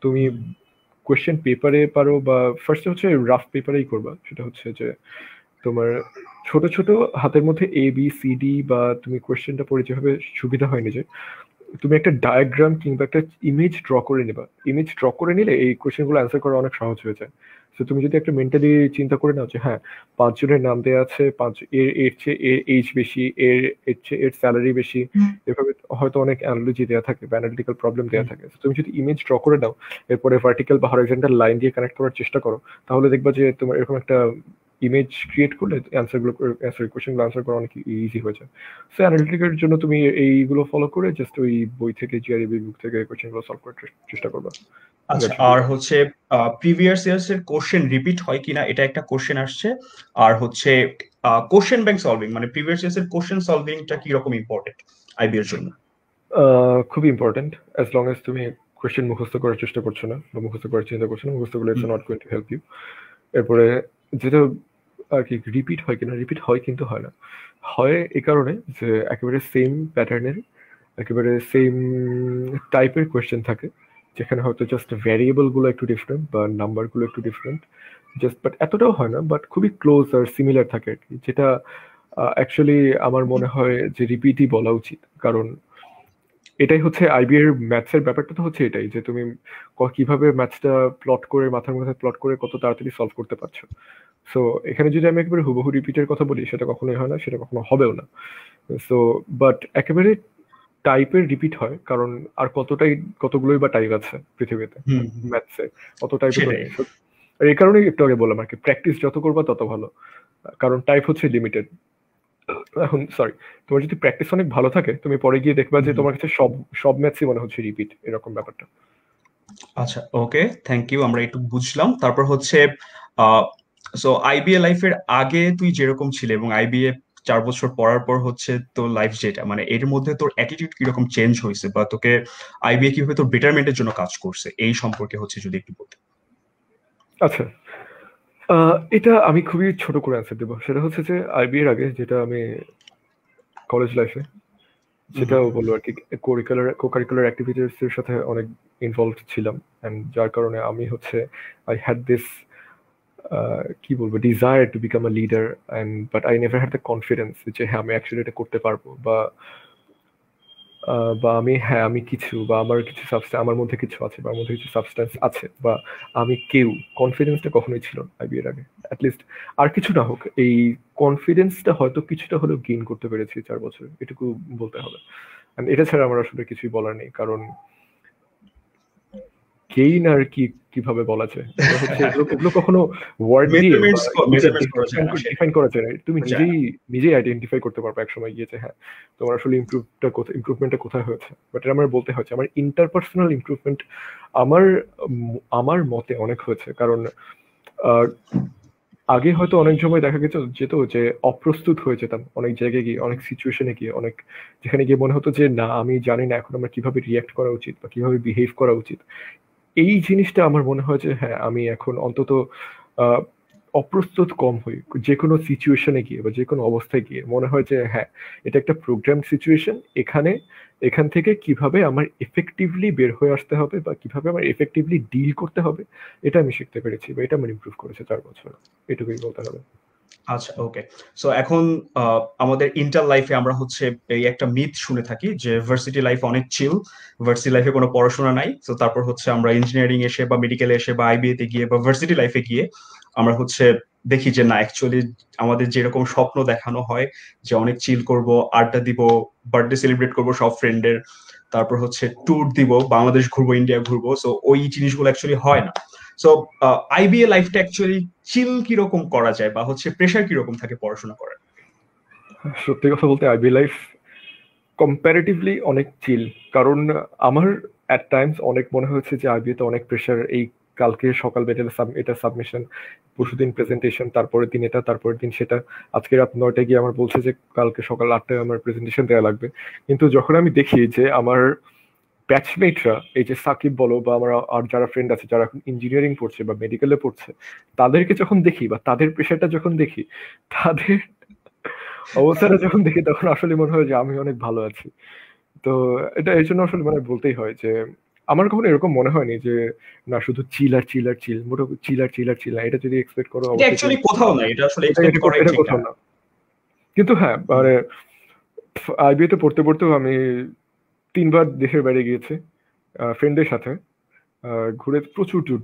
তুমি কোয়েশ্চেন পেপারে পারো, বা ফার্স্টে হচ্ছে রাফ পেপারেই করবা। সেটা হচ্ছে যে তোমার ছোট ছোট হাতের মধ্যে এ বি সি ডি, বা তুমি কোয়েশ্চেনটা পড়ে যেভাবে সুবিধা হয় নিজে, তুমি একটা ডায়াগ্রাম কিংবা একটা ইমেজ ড্র করে নেবা। ইমেজ ড্র করে নিলে এই কোয়েশ্চেনগুলো অ্যান্সার করা অনেক সহজ হয়ে যায়। তো তুমি যদি একটা মেন্টালি চিন্তা করে নাও যে হ্যাঁ, 5 জনের নাম দেওয়া আছে, এর চেয়ে এর এজ বেশি, এর চেয়ে এর স্যালারি বেশি, এভাবে হয়তো অনেক অ্যানালজি দেওয়া থাকে বা অ্যানালিটিক্যাল প্রবলেম দেওয়া থাকে। তুমি যদি ইমেজ ড্র করে নাও, এরপরে ভার্টিক্যাল বা হরাইজন্টাল লাইন দিয়ে কানেক্ট করার চেষ্টা করো, তাহলে দেখবা যে তোমার এরকম একটা ইমেজ ক্রিয়েট করলে কোয়েশ্চেনগুলো আনসার করা অনেক ইজি হয়ে যায়। সো অ্যানালিটিক্যাল জন্য তুমি এইগুলো ফলো করে জাস্ট ওই বই থেকে, জিআরই বুক থেকে কোয়েশ্চেনগুলো সলভ করার চেষ্টা করবা। আচ্ছা, আর হচ্ছে প্রিভিয়াস ইয়ার্স এর কোশ্চেন রিপিট হয় কিনা, এটা একটা কোশ্চেন আসছে। আর হচ্ছে কোশ্চেন ব্যাংক সলভিং, মানে প্রিভিয়াস ইয়ার্স এর কোশ্চেন সলভিংটা কি রকম ইম্পর্টেন্ট আইবি এর জন্য? খুবই ইম্পর্টেন্ট, অ্যাজ লং এজ তুমি কোয়েশ্চেন মুখস্থ করার চেষ্টা করছো না, বা মুখস্থ করার চিন্তা করছো না, মুখস্থ করলে it's not going to help you. এরপরে যেটা আর কি, রিপিট হয় কিনা, রিপিট হয় কিন্তু হয় না। হয় এই কারণে যে একেবারে সেম প্যাটার্নের, একেবারে সেম টাইপের কোয়েশ্চেন থাকে, যেখানে হয়তো জাস্ট ভ্যারিয়েবল গুলো একটু ডিফারেন্ট বা নাম্বার গুলো একটু ডিফারেন্ট, জাস্ট বাট এতটাও হয় না, বাট খুবই ক্লোজ আর সিমিলার থাকে আর কি, যেটা অ্যাকচুয়ালি আমার মনে হয় যে রিপিটই বলা উচিত। কারণ এটাই হচ্ছে আইবি এর ম্যাথসের ব্যাপারটা, তো হচ্ছে এটাই যে তুমি কিভাবে ম্যাথসটা প্লট করে, মাথার মধ্যে প্লট করে কত তাড়াতাড়ি সলভ করতে পারছো। সো এখানে যদি আমি একেবারে হুবহু রিপিটের কথা বলি, সেটা কখনোই হয় না, সেটা কখনো হবেও না। সো বাট একেবারে টাইপের রিপিট হয়, কারণ আর কতগুলোই বা টাইপ আছে পৃথিবীতে ম্যাথসে, অত টাইপে তো সেটাই। নেই। আর এই কারণেই একটু আগে বললাম আর কি, প্র্যাকটিস যত করবা তত ভালো, কারণ টাইপ হচ্ছে লিমিটেড। এখন সরি, তোমার যদি প্র্যাকটিস অনেক ভালো থাকে, তুমি পরে গিয়ে দেখবা যে তোমার কাছে সব সব ম্যাথসই মনে হচ্ছে রিপিট, এরকম ব্যাপারটা। আচ্ছা, ওকে, থ্যাংক ইউ, আমরা একটু বুঝলাম। তারপর হচ্ছে সো আইবিএ লাইফের আগে তুই যেরকম ছিলে এবং আইবিএ 4 বছর পড়ার পর হচ্ছে তোর লাইফ যেটা, মানে এর মধ্যে তোর অ্যাটিটিউড কিরকম চেঞ্জ হয়েছে, বা তোকে আইবিএ কিভাবে তোর বেটারমেন্টের জন্য কাজ করছে, এই সম্পর্কে হচ্ছে যদি একটু বলতে। আচ্ছা, এটা আমি খুবই ছোট করে অ্যান্সার দেবো। সেটা হচ্ছে যে আইবি এর আগে যেটা আমি কলেজ লাইফে, সেটাও বলবো আর কি, কোকারিকুলার অ্যাক্টিভিটিস এর সাথে অনেক ইনভলভ ছিলাম, এন্ড যার কারণে আমি হচ্ছে আই হ্যাড দিস কি বলবো, desire to become a leader, and but I never had the confidence যে হ্যাঁ আমি অ্যাকচুয়ালি এটা করতে পারবো, বা বা আমি, হ্যাঁ আমি কিছু, বা আমার কিছু সাবস্টেন্স, আমার মধ্যে কিছু আছে, বা আমার মধ্যে কিছু সাবস্টেন্স আছে, বা আমি কেউ, কনফিডেন্সটা কখনোই ছিল না আইবি এর আগে। অ্যাটলিস্ট আর কিছু না হোক, এই কনফিডেন্সটা হয়তো কিছুটা হলেও গেইন করতে পেরেছি 4 বছরে, এটুকু বলতে হবে। And এটা ছাড়া আমার আসলে কিছুই বলার নেই, কারণ গেইন আর কি কিভাবে বলা যায়, হচ্ছে এগুলো কখনো ওয়ার্ড দিয়ে মেজারমেন্টস করা যায় না, ডিফাইন করা যায় না। তুমি যায় না। নিজেই আইডেন্টিফাই করতে পারবে এক সময় গিয়ে যে হ্যাঁ তোমার আসলে ইমপ্রুভমেন্টটা কোথায় হয়েছে। বাট এটা আমার বলতে হচ্ছে আমার ইন্টারপার্সোনাল ইমপ্রুভমেন্ট আমার আমার মতে অনেক হয়েছে। কারণ আগে হয়তো অনেক সময় দেখা যেত যে অপ্রস্তুত হয়ে যেতাম অনেক জায়গায় গিয়ে, অনেক সিচুয়েশনে গিয়ে, অনেক যেখানে গিয়ে মনে হতো যে না আমি জানি না এখন আমার কিভাবে রিয়াক্ট করা উচিত বা কিভাবে বিহেভ করা উচিত। এই জিনিসটা আমার মনে হয় যে হ্যাঁ আমি এখন অন্তত অপ্রস্তুত কম হই যে কোনো সিচুয়েশনে গিয়ে বা যে কোনো অবস্থায় গিয়ে। মনে হয় যে হ্যাঁ এটা একটা প্রোগ্রাম সিচুয়েশন, এখান থেকে কিভাবে আমার এফেক্টিভলি বের হয়ে আসতে হবে বা কিভাবে আমার এফেক্টিভলি ডিল করতে হবে এটা আমি শিখতে পেরেছি বা এটা আমার ইমপ্রুভ করেছে 4 বছর, এটুকুই বলতে হবে। আচ্ছা, ওকে। সো এখন আমাদের ইন্টার লাইফে আমরা হচ্ছে এই একটা মিথ শুনে থাকি যে ভার্সিটি লাইফ অনেক চিল, ভার্সিটি লাইফে কোনো পড়াশোনা নাই। তো তারপর হচ্ছে আমরা ইঞ্জিনিয়ারিং এসে বা মেডিকেলে এসে বা আইবিএ তে গিয়ে বা ভার্সিটি লাইফে গিয়ে আমরা হচ্ছে দেখি যে না, অ্যাকচুয়ালি আমাদের যেরকম স্বপ্ন দেখানো হয় যে অনেক চিল করব, আড্ডা দিব, বার্থডে সেলিব্রেট করব সব ফ্রেন্ডের, তারপর হচ্ছে ট্যুর দিব, বাংলাদেশ ঘুরবো, ইন্ডিয়া ঘুরবো, সো ওই জিনিসগুলো অ্যাকচুয়ালি হয় না। সো আইবিএ লাইফটা অ্যাকচুয়ালি চিল কিরকম করা যায় বা হচ্ছে প্রেশার কিরকম থাকে পড়াশোনা করার? সত্যি কথা বলতে আইবি লাইফ কম্পারেটিভলি অনেক চিল। কারণ আমার অ্যাট টাইমস অনেক মনে হয়েছে যে আইবিএতে অনেক প্রেশার। এই কালকে সকাল বেলা এটা সাবমিশন, পরশুদিন প্রেজেন্টেশন, তারপরের দিন এটা, তারপরের দিন সেটা। আজকে রাত 9টায় গিয়ে আমার বলছে যে কালকে সকাল 8টায় আমার প্রেজেন্টেশন দেওয়া লাগবে। কিন্তু যখন আমি দেখি যে আমার ব্যাচমেটরা, এই যে সাকিব বলো বা আমার আর যারা ফ্রেন্ড আছে যারা এখন ইঞ্জিনিয়ারিং পড়ছে বা মেডিকেলে পড়ছে, তাদেরকে যখন দেখি বা তাদের প্রেশারটা যখন দেখি, তাদের অবস্থাটা যখন দেখি, তখন আসলে মনে হয় যে আমি অনেক ভালো আছি। তো এটা এই জন্য আসলে মানে বলতেই হয় যে আমার কখনো এরকম মনে হয়নি যে না শুধু চিল আর চিল আর চিল, মোটামুটি চিল আর চিল আর চিল। এটা যদি এক্সপেক্ট করো এটা অবশ্যই অ্যাকচুয়ালি কোথাও না, এটা আসলে এক্সপেক্ট করাই এটা ঠিক না। কোথাও না। কিন্তু হ্যাঁ মানে আইবিএ তে পড়তে পড়তেও আমি 3বার দেশের বাইরে গিয়েছি ফ্রেন্ডদের সাথে। ঘুরে প্রচুর ট্যুর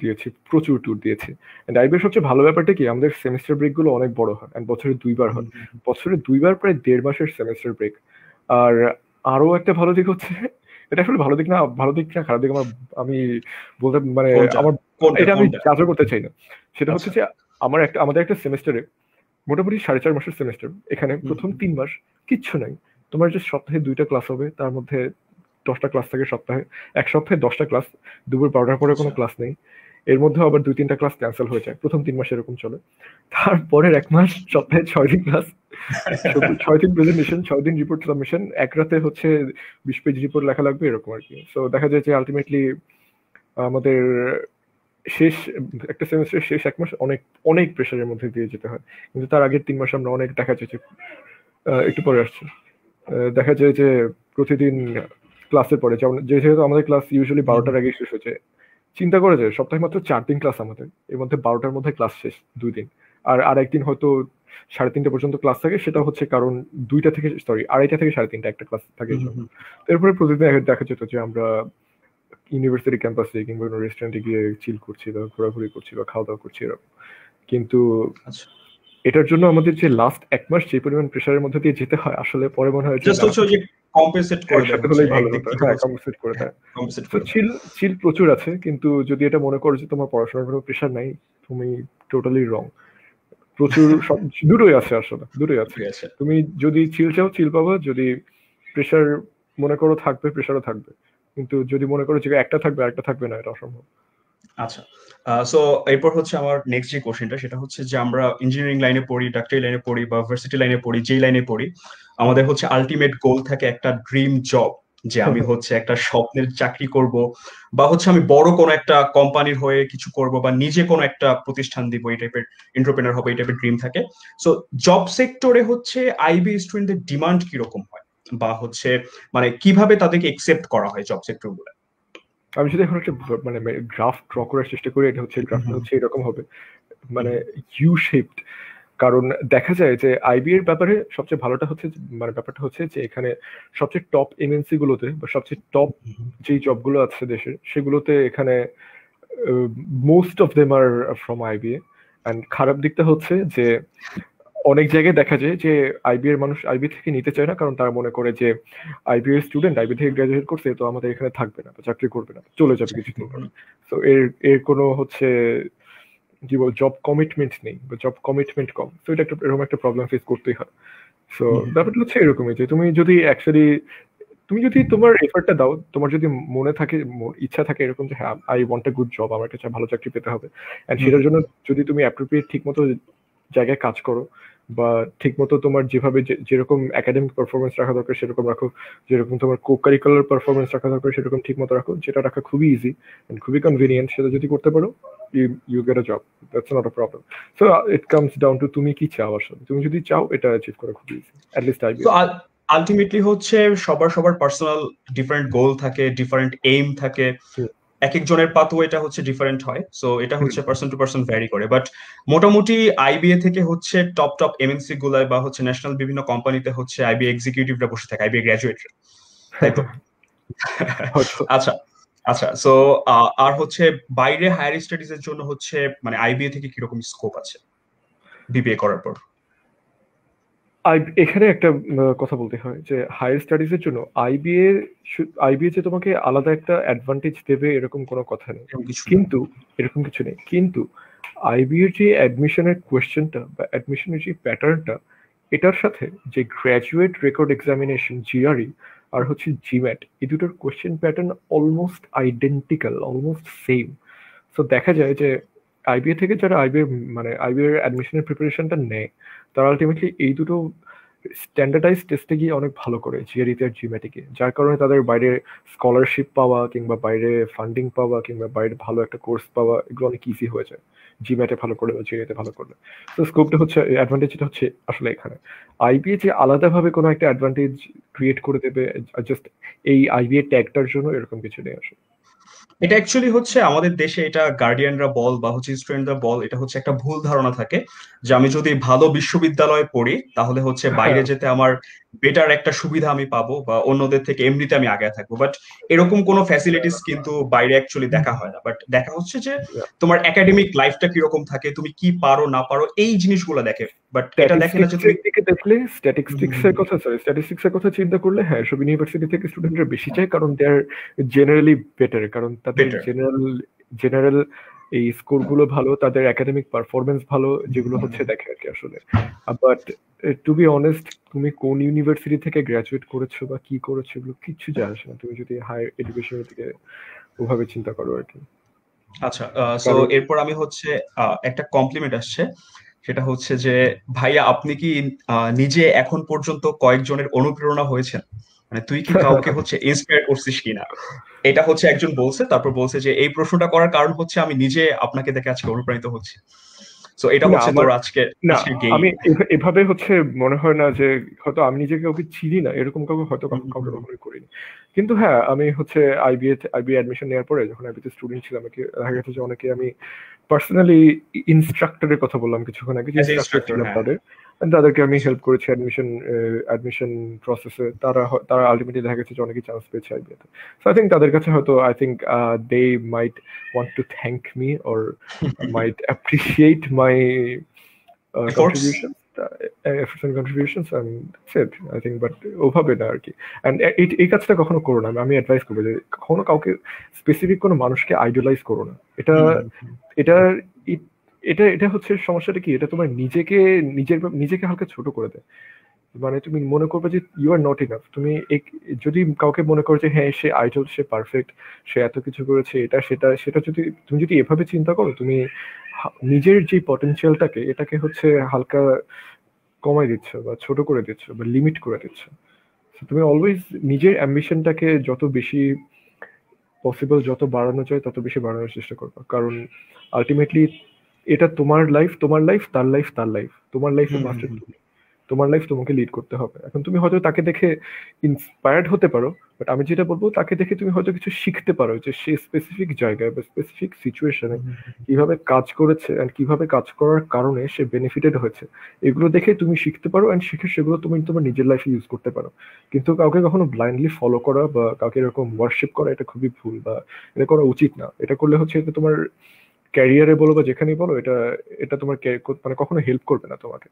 দিয়েছি। এন্ড আইবিএর সবচেয়ে ভালো ব্যাপারটা কি, আমাদের সেমিস্টার ব্রেক গুলো অনেক বড় হয় এন্ড বছরে 2বার হয়। বছরে 2বার প্রায় 1.5 মাসের সেমিস্টার ব্রেক। আর আরো একটা ভালো দিক হচ্ছে, এটা আসলে ভালো দিক না খারাপ দিক, আমি বলতে মানে কোনটা আমার কোনটা এটা আমি কোনটা? যাচাই করতে চাই না। সেটা হচ্ছে আচ্ছা। যে আমাদের একটা সেমিস্টারে মোটামুটি 4.5 মাসের সেমিস্টার। এখানে প্রথম 3 মাস কিচ্ছু নাই। তোমার যে সপ্তাহে 2টা ক্লাস হবে, তার মধ্যে 10টা ক্লাস থাকে সপ্তাহে। এক সপ্তাহে 10টা ক্লাস, দুপুর 12টার পরে কোনো আচ্ছা। ক্লাস নেই। এর মধ্যে আবার 2-3টা ক্লাস ক্যান্সেল হয়ে যায়। প্রথম 3 মাস এরকম চলে। তারপরের 1 মাস সপ্তাহে 6 দিন ক্লাস, 6 দিন প্রেজেন্টেশন, 6 দিন রিপোর্ট সাবমিশন, এক রাতে হচ্ছে 20 পেজ রিপোর্ট লেখা লাগবে এরকম আর কি। সো দেখা যায় যে আলটিমেটলি আমাদের শেষ একটা সেমিস্টারের শেষ 1 মাস অনেক অনেক প্রেশারের মধ্যে দিয়ে যেতে হয়। কিন্তু তার আগের 3 মাস আমরা অনেক দেখা যায় যে একটু পরে আসছে, দেখা যায় যে প্রতিদিন ক্লাসের পরে যেহেতু আমাদের ক্লাস ইউজুয়ালি 12টার আগে শেষ হয়েছে, চিন্তা করে যে সপ্তাহে মাত্র 4 দিন ক্লাস, আমাদের এর মধ্যে 12টার মধ্যে ক্লাস শেষ 2 দিন। আর একদিন হয়তো 3:30 পর্যন্ত ক্লাস থাকে, সেটা হচ্ছে কারণ 2টা থেকে 3:30 একটা ক্লাস থাকে এই জন্য। এরপরে প্রতিদিন দেখা যেত যে আমরা ইউনিভার্সিটি ক্যাম্পাসে কিংবা কোনো রেস্টুরেন্টে গিয়ে চিল করছি বা ঘোরাঘুরি করছি বা খাওয়া দাওয়া করছি এরকম। কিন্তু আচ্ছা, এটার জন্য আমাদের যে লাস্ট 1 মাস যে পরিমাণ প্রেশারের মধ্যে দিয়ে যেতে হয়, আসলে পরে মনে হয় যে জাস্ট না হচ্ছে ওই যে কম্পেনসেট করে দেয়, একসাথে হচ্ছে হলেই ভালো একদিক হতো। থেকে হ্যাঁ, হচ্ছে কম্পেনসেট করে দেয়। কম্পেনসেট তো করে দেয়। চিল প্রচুর আছে, কিন্তু যদি এটা মনে করো যে তোমার পড়াশোনার কোনো প্রেশার নাই, তুমি টোটালি রং। প্রচুর দুটোই আছে, আসলে দুটোই আছে। ঠিক আছে। তুমি যদি চিল চাও চিল পাবা, যদি প্রেশার মনে করো থাকবে, প্রেশারও থাকবে। কিন্তু যদি মনে করো যে একটা থাকবে আরেকটা থাকবে না, এটা অসম্ভব। আচ্ছা, সো এরপর হচ্ছে আমার নেক্সট যে কোশ্চেনটা সেটা হচ্ছে যে আমরা ইঞ্জিনিয়ারিং লাইনে পড়ি, ডাক্তারি লাইনে পড়ি বা ভার্সিটি লাইনে পড়ি, যেই লাইনে পড়ি, আমাদের হচ্ছে আলটিমেট গোল থাকে একটা ড্রিম জব, যে আমি হচ্ছে একটা স্বপ্নের চাকরি করব বা হচ্ছে আমি বড় কোনো একটা কোম্পানির হয়ে কিছু করব বা নিজে কোনো একটা প্রতিষ্ঠান দিব, এই টাইপের এন্টারপ্রেনার হবে, এই টাইপের ড্রিম থাকে। সো জব সেক্টরে হচ্ছে আইবি স্টুডেন্টদের ডিমান্ড কিরকম হয় বা হচ্ছে মানে কিভাবে তাদেরকে একসেপ্ট করা হয় জব সেক্টর গুলো? আমি যদি এখন একটা মানে গ্রাফ ড্র করার চেষ্টা করি, এটা হচ্ছে গ্রাফটা হচ্ছে এরকম হবে, মানে ইউ শেপড। কারণ দেখা যায় যে আইবি এর ব্যাপারে সবচেয়ে ভালোটা হচ্ছে মানে ব্যাপারটা হচ্ছে যে এখানে সবচেয়ে টপ এমএনসি গুলোতে বা সবচেয়ে টপ যেই জবগুলো আছে দেশের, সেগুলোতে এখানে most of them are from IBA. And খারাপ দিকটা হচ্ছে যে অনেক জায়গায় দেখা যায় যে আইবি এর মানুষ আইবি থেকে নিতে চায় না, কারণ তারা মনে করে যে আইবি এর স্টুডেন্ট আইবি থেকে গ্রাজুয়েট করছে, তো আমাদের এখানে থাকবে না, তো চাকরি করবে না, চলে যাবে চাকরি কিছুদিন করবো পর। না। তো এর এর কোনো হচ্ছে কি বল, জব কমিটমেন্ট নেই বা জব কমিটমেন্ট কম, তো এটা একটা এরকম একটা প্রবলেম ফেস করতেই হয়। সো হুম, হুম, হুম। ব্যাপারটা হচ্ছে এরকমই যে তুমি যদি অ্যাকচুয়ালি তুমি যদি তোমার এফর্টটা দাও, তোমার যদি মনে থাকে ইচ্ছা থাকে এরকম যে হ্যাঁ I want a good job, আমার একটা ভালো চাকরি পেতে হবে, এন্ড হুম, সেটার জন্য যদি তুমি অ্যাপ্রোপ্রিয়েট ঠিক মতো জায়গায় কাজ করো, বা ঠিক মতো তোমার যেভাবে যেরকম একাডেমিক পারফরমেন্স রাখা দরকার সেরকম রাখো, যেরকম তোমার কো কারিকুলার পারফরমেন্স রাখা দরকার সেরকম ঠিক মতো রাখো, যেটা রাখা খুবই ইজি এন্ড খুবই কনভিনিয়েন্ট, সেটা যদি করতে পারো you get a job, that's not a problem. So it comes down to তুমি কি চাও আসলে, তুমি যদি চাও এটা অ্যাচিভ করা খুবই ইজি, অ্যাট লিস্ট আই তো বিএস। আলটিমেটলি হচ্ছে সবার সবার পার্সোনাল ডিফারেন্ট গোল থাকে, ডিফারেন্ট এইম থাকে, এক একজনের পাথওয়েটা হচ্ছে ডিফারেন্ট হয়, সো এটা হচ্ছে পার্সন টু পার্সন ভ্যারি করে। বাট মোটামুটি আইবিএ থেকে হচ্ছে টপ টপ এমএনসি গুলায় বা হচ্ছে ন্যাশনাল বিভিন্ন কোম্পানিতে হচ্ছে আইবিএ এক্সিকিউটিভরা বসে থাকে, আইবিএ গ্রাজুয়েটরা, তাই তো? হয়তো। আচ্ছা, আচ্ছা। সো আর হচ্ছে বাইরে হায়ার স্টাডিজ এর জন্য হচ্ছে মানে আইবিএ থেকে কিরকম স্কোপ আছে বিবিএ করার পর? এখানে একটা কথা বলতে হয় যে হায়ার স্টাডিজ এর জন্য আইবিএ আইবিএ যে তোমাকে আলাদা একটা অ্যাডভান্টেজ দেবে এরকম কোনো কথা নেই, এরকম কিছু না। কিন্তু এরকম কিছু নেই, কিন্তু আইবিএ যে অ্যাডমিশনের কোয়েশ্চেনটা বা অ্যাডমিশনের যে প্যাটার্নটা, এটার সাথে যে গ্র্যাজুয়েট রেকর্ড এক্সামিনেশন জিআরই আর হচ্ছে জিম্যাট, এই দুটোর question pattern almost identical, almost same. So দেখা যায় যে আইবিএ থেকে যারা আইবিএ মানে আইবিএ অ্যাডমিশনের প্রিপারেশনটা নেয়, তারা আলটিমেটলি এই দুটো স্ট্যান্ডার্ডাইজ টেস্টে গিয়ে অনেক ভালো করে জিআরইতে আর জিম্যাটিকে, যার কারণে তাদের বাইরে স্কলারশিপ পাওয়া কিংবা বাইরে ফান্ডিং পাওয়া কিংবা বাইরে ভালো একটা কোর্স পাওয়া এগুলো অনেক ইজি হয়ে যায় জিম্যাটে ভালো করলে বা জিআরইতে ভালো করলে। তো স্কোপটা হচ্ছে, অ্যাডভান্টেজটা হচ্ছে আসলে এখানে। আইবিএ যে আলাদাভাবে কোনো একটা অ্যাডভান্টেজ ক্রিয়েট করে দেবে জাস্ট এই আইবিএ ট্যাগটার জন্য, এরকম কিছু নেই আসলে। এটা অ্যাকচুয়ালি হচ্ছে আমাদের দেশে এটা গার্ডিয়ানরা বল বা হচ্ছে স্টুডেন্টরা বল, এটা হচ্ছে একটা ভুল ধারণা থাকে যে আমি যদি ভালো বিশ্ববিদ্যালয়ে পড়ি তাহলে হচ্ছে বাইরে হ্যাঁ, যেতে আমার বেটার একটা সুবিধা আমি পাবো বা অন্যদের থেকে এমনিতে আমি আগে থাকবো। বাট এরকম কোনো ফ্যাসিলিটিস কিন্তু বাইরে অ্যাকচুয়ালি দেখা হয় না। বাট দেখা হচ্ছে যে তোমার একাডেমিক লাইফটা কিরকম থাকে, তুমি কি পারো না পারো, এই জিনিসগুলো দেখে। বাট এটা দেখে না যে স্ট্যাটিস্টিক্স তুমি এর দিকে দেখলে, স্ট্যাটিস্টিক্স এর কথা, সরি স্ট্যাটিস্টিক্স এর কথা চিন্তা করলে হ্যাঁ সব ইউনিভার্সিটি থেকে স্টুডেন্টরা বেশি চায়, কারণ দে আর জেনারেলি বেটার, কারণ তাদের বেটার। জেনারেল এই স্কোর গুলো ভালো, তাদের একাডেমিক পারফরমেন্স ভালো, যেগুলো হচ্ছে দেখে আর কি আসলে। বাট টু বি অনেস্ট, তুমি কোন ইউনিভার্সিটি থেকে গ্রাজুয়েট করেছো বা কি করেছো এগুলো কিচ্ছু যায় আসে না, তুমি যদি হায়ার এডুকেশনের দিকে ওভাবে চিন্তা করো আর কি। আচ্ছা, সো কারণ এরপর আমি হচ্ছে একটা কমপ্লিমেন্ট আসছে, সেটা হচ্ছে যে ভাইয়া আপনি কি নিজে এখন পর্যন্ত কয়েকজনের অনুপ্রেরণা হয়েছেন, মানে তুই কি কাউকে হচ্ছে ইন্সপায়ার করছিস কিনা? এটা হচ্ছে একজন বলছে, তারপর বলছে যে এই প্রশ্নটা করার কারণ হচ্ছে আমি নিজে আপনাকে দেখে আজকে অনুপ্রাণিত হচ্ছি। তো এটা না হচ্ছে আমার, তোর আজকে না আজকের গেইন। আমি এভাবে হচ্ছে মনে হয় না যে, হয়তো আমি নিজেকে কাউকে চিনি না এরকম কাউকে হয়তো কাউকে কখনোই করিনি। কিন্তু হ্যাঁ আমি হচ্ছে আইবিএ অ্যাডমিশন নেওয়ার পরে যখন আইবিএ স্টুডেন্ট ছিলাম, দেখা গেছে যে অনেকে আমি পার্সোনালি, ইনস্ট্রাক্টরের কথা বললাম কিছুক্ষণ আগে, যে অ্যাজ এ ইনস্ট্রাক্টর ইনস্ট্রাক্টর, ছিলাম হ্যাঁ। তাদের, and তাদেরকে আমি হেল্প করেছি অ্যাডমিশন প্রসেসে, তারা আলটিমেটলি দেখা গেছে যে অনেকেই চান্স পেয়েছে আইবিএতে। সো আই থিঙ্ক তাদের কাছে হয়তো, I think they might want to thank me or might appreciate my efforts. contributions, efforts and contributions, and that's it, I think. But ওভাবে না আর কি। And এই কাজটা কখনো করো না, আমি অ্যাডভাইস করবো যে কখনো কাউকে স্পেসিফিক কোনো মানুষকে আইডলাইজ করো না। এটা এটা ই- এটা এটা হচ্ছে সমস্যাটা কি, এটা তোমার নিজেকে হালকা ছোট করে দেয়। মানে তুমি মনে করবে যে ইউ আর নট ইনাফ, তুমি যদি কাউকে মনে করো যে হ্যাঁ সে আইডল, সে পারফেক্ট, সে এত কিছু করেছে, এটা সেটা সেটা যদি তুমি যদি এভাবে চিন্তা করো, তুমি নিজের যে পটেনশিয়ালটাকে এটাকে হচ্ছে হালকা কমাই দিচ্ছ বা ছোট করে দিচ্ছ বা লিমিট করে দিচ্ছ। So তুমি অলওয়েজ নিজের অ্যাম্বিশনটাকে যত বেশি পসিবল, যত বাড়ানো যায় তত বেশি বাড়ানোর চেষ্টা করবো, কারণ আলটিমেটলি এটা তোমার লাইফ তার লাইফ তোমার লাইফে মাস্টার, তোমার লাইফ তোমাকে লিড করতে হবে। এখন তুমি হয়তো তাকে দেখে ইন্সপায়ার্ড হতে পারো, বাট আমি যেটা বলবো তাকে দেখে তুমি হয়তো কিছু শিখতে পারো, যে সে স্পেসিফিক জায়গায় বা স্পেসিফিক সিচুয়েশনে কিভাবে কাজ করেছে এন্ড কিভাবে কাজ করার কারণে সে বেনিফিটেড হয়েছে, এগুলো দেখে তুমি শিখতে পারো এন্ড শিখে সেগুলো তুমি তোমার নিজের লাইফে ইউজ করতে পারো। কিন্তু কাউকে কখনো ব্লাইন্ডলি ফলো করা বা কাউকে এরকম ওয়ার্শিপ করা, এটা খুবই ভুল, বা এটা করা উচিত না। এটা করলে হচ্ছে এটা তোমার ক্যারিয়ারে বলো বা যেখানেই বলো, এটা এটা তোমার মানে কখনো হেল্প করবে না তোমাকে।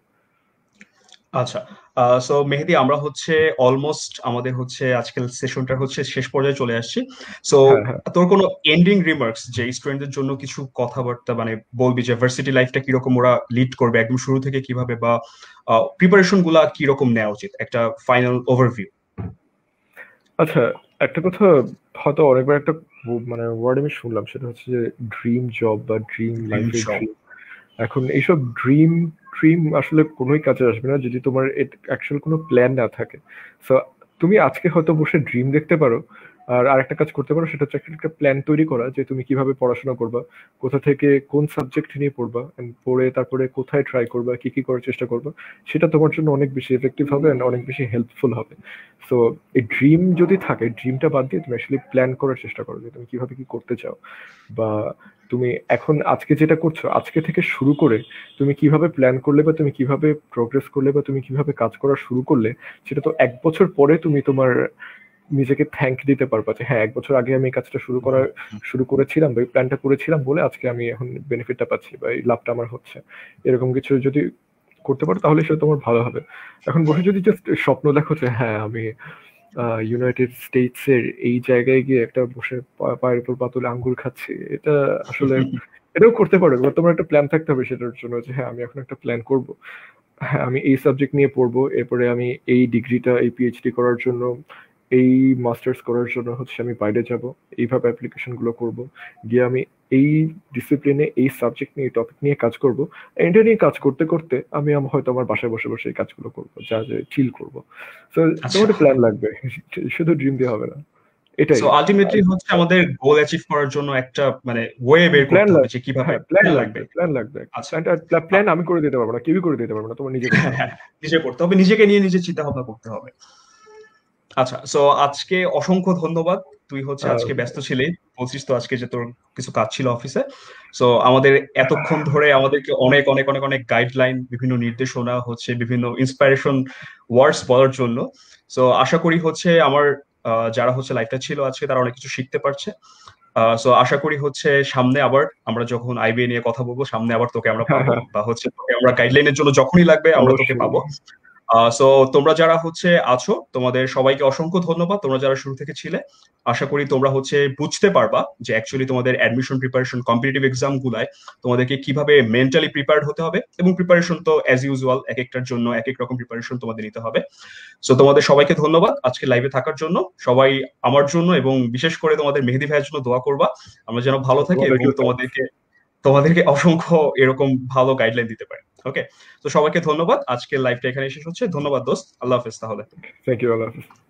আচ্ছা, সো মেহেদি, আমরা হচ্ছে অলমোস্ট আমাদের হচ্ছে আজকের সেশনটা হচ্ছে শেষ পর্যায়ে চলে আসছি। সো হ্যাঁ, হ্যাঁ। তোর কোনো এন্ডিং রিমার্কস, যে স্টুডেন্টদের জন্য কিছু কথাবার্তা মানে বলবি, যে ভার্সিটি লাইফটা কিরকম ওরা লিড করবে একদম শুরু থেকে কিভাবে, বা প্রিপারেশন গুলা কিরকম নেওয়া উচিত, একটা ফাইনাল ওভারভিউ। আচ্ছা, একটা কথা হয়তো অনেকবার একটা মানে ওয়ার্ড আমি শুনলাম, সেটা হচ্ছে যে ড্রিম জব বা ড্রিম ড্রিম লাইফের জব। ড্রিম। এখন এইসব ড্রিম ড্রিম আসলে কোনোই কাজে আসবে না যদি তোমার অ্যাকচুয়াল কোনো প্ল্যান না থাকে। সো তুমি আজকে হয়তো বসে ড্রিম দেখতে পারো, আর আরেকটা কাজ করতে পারো, সেটা হচ্ছে একটা প্ল্যান তৈরি করা যে তুমি কিভাবে পড়াশোনা করবা, কোথা থেকে কোন সাবজেক্ট নিয়ে পড়বা, and পড়ে তারপরে কোথায় ট্রাই করবা, কি কি করার চেষ্টা করবা। সেটা তোমার জন্য অনেক বেশি এফেক্টিভ হবে and অনেক বেশি হেল্পফুল হবে। সো এই ড্রিম যদি থাকে, ড্রিমটা বাদ দিয়ে তুমি অ্যাকচুয়ালি প্ল্যান করার চেষ্টা করো যে তুমি কিভাবে কি করতে চাও, বা তুমি এখন আজকে যেটা করছো আজকে থেকে শুরু করে তুমি কিভাবে প্ল্যান করলে, বা তুমি কিভাবে প্রোগ্রেস করলে, বা তুমি কিভাবে কাজ করা শুরু করলে, সেটা তো 1 বছর পরে তুমি তোমার নিজেকে থ্যাংক দিতে পারবা যে হ্যাঁ 1 বছর আগে আমি এই কাজটা শুরু করেছিলাম বা এই প্ল্যানটা করেছিলাম বলে আজকে আমি এখন বেনিফিটটা পাচ্ছি বা এই লাভটা আমার হচ্ছে। এরকম কিছু যদি করতে পারো তাহলে সেটা তোমার ভালো হবে। এখন বসে যদি জাস্ট স্বপ্ন দেখো যে হ্যাঁ আমি ইউনাইটেড স্টেটস এর এই জায়গায় গিয়ে একটা বসে পায়ের উপর পাতুলে আঙ্গুর খাচ্ছি, এটা আসলে এটাও করতে পারো, এবার তোমার একটা প্ল্যান থাকতে হবে সেটার জন্য যে হ্যাঁ আমি এখন একটা প্ল্যান করব, হ্যাঁ আমি এই সাবজেক্ট নিয়ে পড়বো, এরপরে আমি এই ডিগ্রিটা এই পিএইচডি করার জন্য, এই মাস্টার্স করার জন্য হচ্ছে আমি বাইরে যাব, এইভাবে অ্যাপ্লিকেশন গুলো করব, গিয়ে আমি এই ডিসিপ্লিনে এই সাবজেক্ট নিয়ে টপিক নিয়ে কাজ করব। এটা নিয়ে কাজ করতে করতে আমি হয়তো আমার বাসায় বসে বসে এই কাজগুলো করবো, যা যে চিল করবো। তো তোমার আচ্ছা, একটা প্ল্যান লাগবে, শুধু ড্রিম দিয়ে হবে না। এটাই। সো আলটিমেটলি হচ্ছে আমাদের গোল অ্যাচিভ করার জন্য একটা মানে ওয়ে বের প্ল্যান করতে হবে, লাগবে, যে কিভাবে হ্যাঁ প্ল্যান প্ল্যান লাগবে। লাগবে, প্ল্যান লাগবে। আচ্ছা। প্ল্যানটা প্ল্যান আমি করে দিতে পারবো না, কেউই করে দিতে পারবো না, তোমার নিজে করতে হবে। নিজে করতে হবে, নিজেকে নিয়ে নিজে চিন্তা ভাবনা করতে হবে। আচ্ছা, সো আজকে অসংখ্য ধন্যবাদ। তুই হচ্ছে আহ, আজকে ব্যস্ত ছিলি, বলছিস তো আজকে যে তোর কিছু কাজ ছিল অফিসে। সো আমাদের এতক্ষণ ধরে আমাদেরকে অনেক অনেক অনেক অনেক গাইডলাইন, বিভিন্ন নির্দেশনা হচ্ছে, বিভিন্ন ইন্সপাইরেশন ওয়ার্ডস বলার জন্য। সো আশা করি হচ্ছে আমার যারা হচ্ছে লাইফটা ছিল আজকে, তারা অনেক কিছু শিখতে পারছে। সো আশা করি হচ্ছে সামনে আবার আমরা যখন আইবিএ নিয়ে কথা বলবো, সামনে আবার তোকে আমরা হ্যাঁ, পাবো, হ্যাঁ, বা হচ্ছে তোকে আমরা গাইডলাইনের জন্য যখনই লাগবে আমরা তোকে অবশ্যই। পাবো। সো তোমরা যারা হচ্ছে আছো, তোমাদের সবাইকে অসংখ্য ধন্যবাদ। তোমরা যারা শুরু থেকে ছিলে, আশা করি তোমরা হচ্ছে বুঝতে পারবা যে অ্যাকচুয়ালি তোমাদের অ্যাডমিশন প্রিপারেশন, কম্পিটিটিভ এক্সাম গুলায় তোমাদেরকে কিভাবে মেন্টালি প্রিপেয়ার্ড হতে হবে, এবং প্রিপারেশন তো অ্যাজ ইউজুয়াল এক একটার জন্য এক এক রকম প্রিপারেশন তোমাদের নিতে হবে। সো তোমাদের সবাইকে ধন্যবাদ আজকে লাইভে থাকার জন্য। সবাই আমার জন্য এবং বিশেষ করে তোমাদের মেহেদি ভাইয়ের জন্য দোয়া করবা, আমরা যেন ভালো থাকি এবং তোমাদেরকেও থ্যাংক তোমাদেরকে তোমাদেরকে অসংখ্য এরকম ভালো গাইডলাইন দিতে পারি। ওকে, তো সবাইকে ধন্যবাদ। আজকের লাইভটা এখানে শেষ হচ্ছে। ধন্যবাদ দোস্ত, আল্লাহ হাফেজ তাহলে। ইউ, আল্লাহ হাফেজ।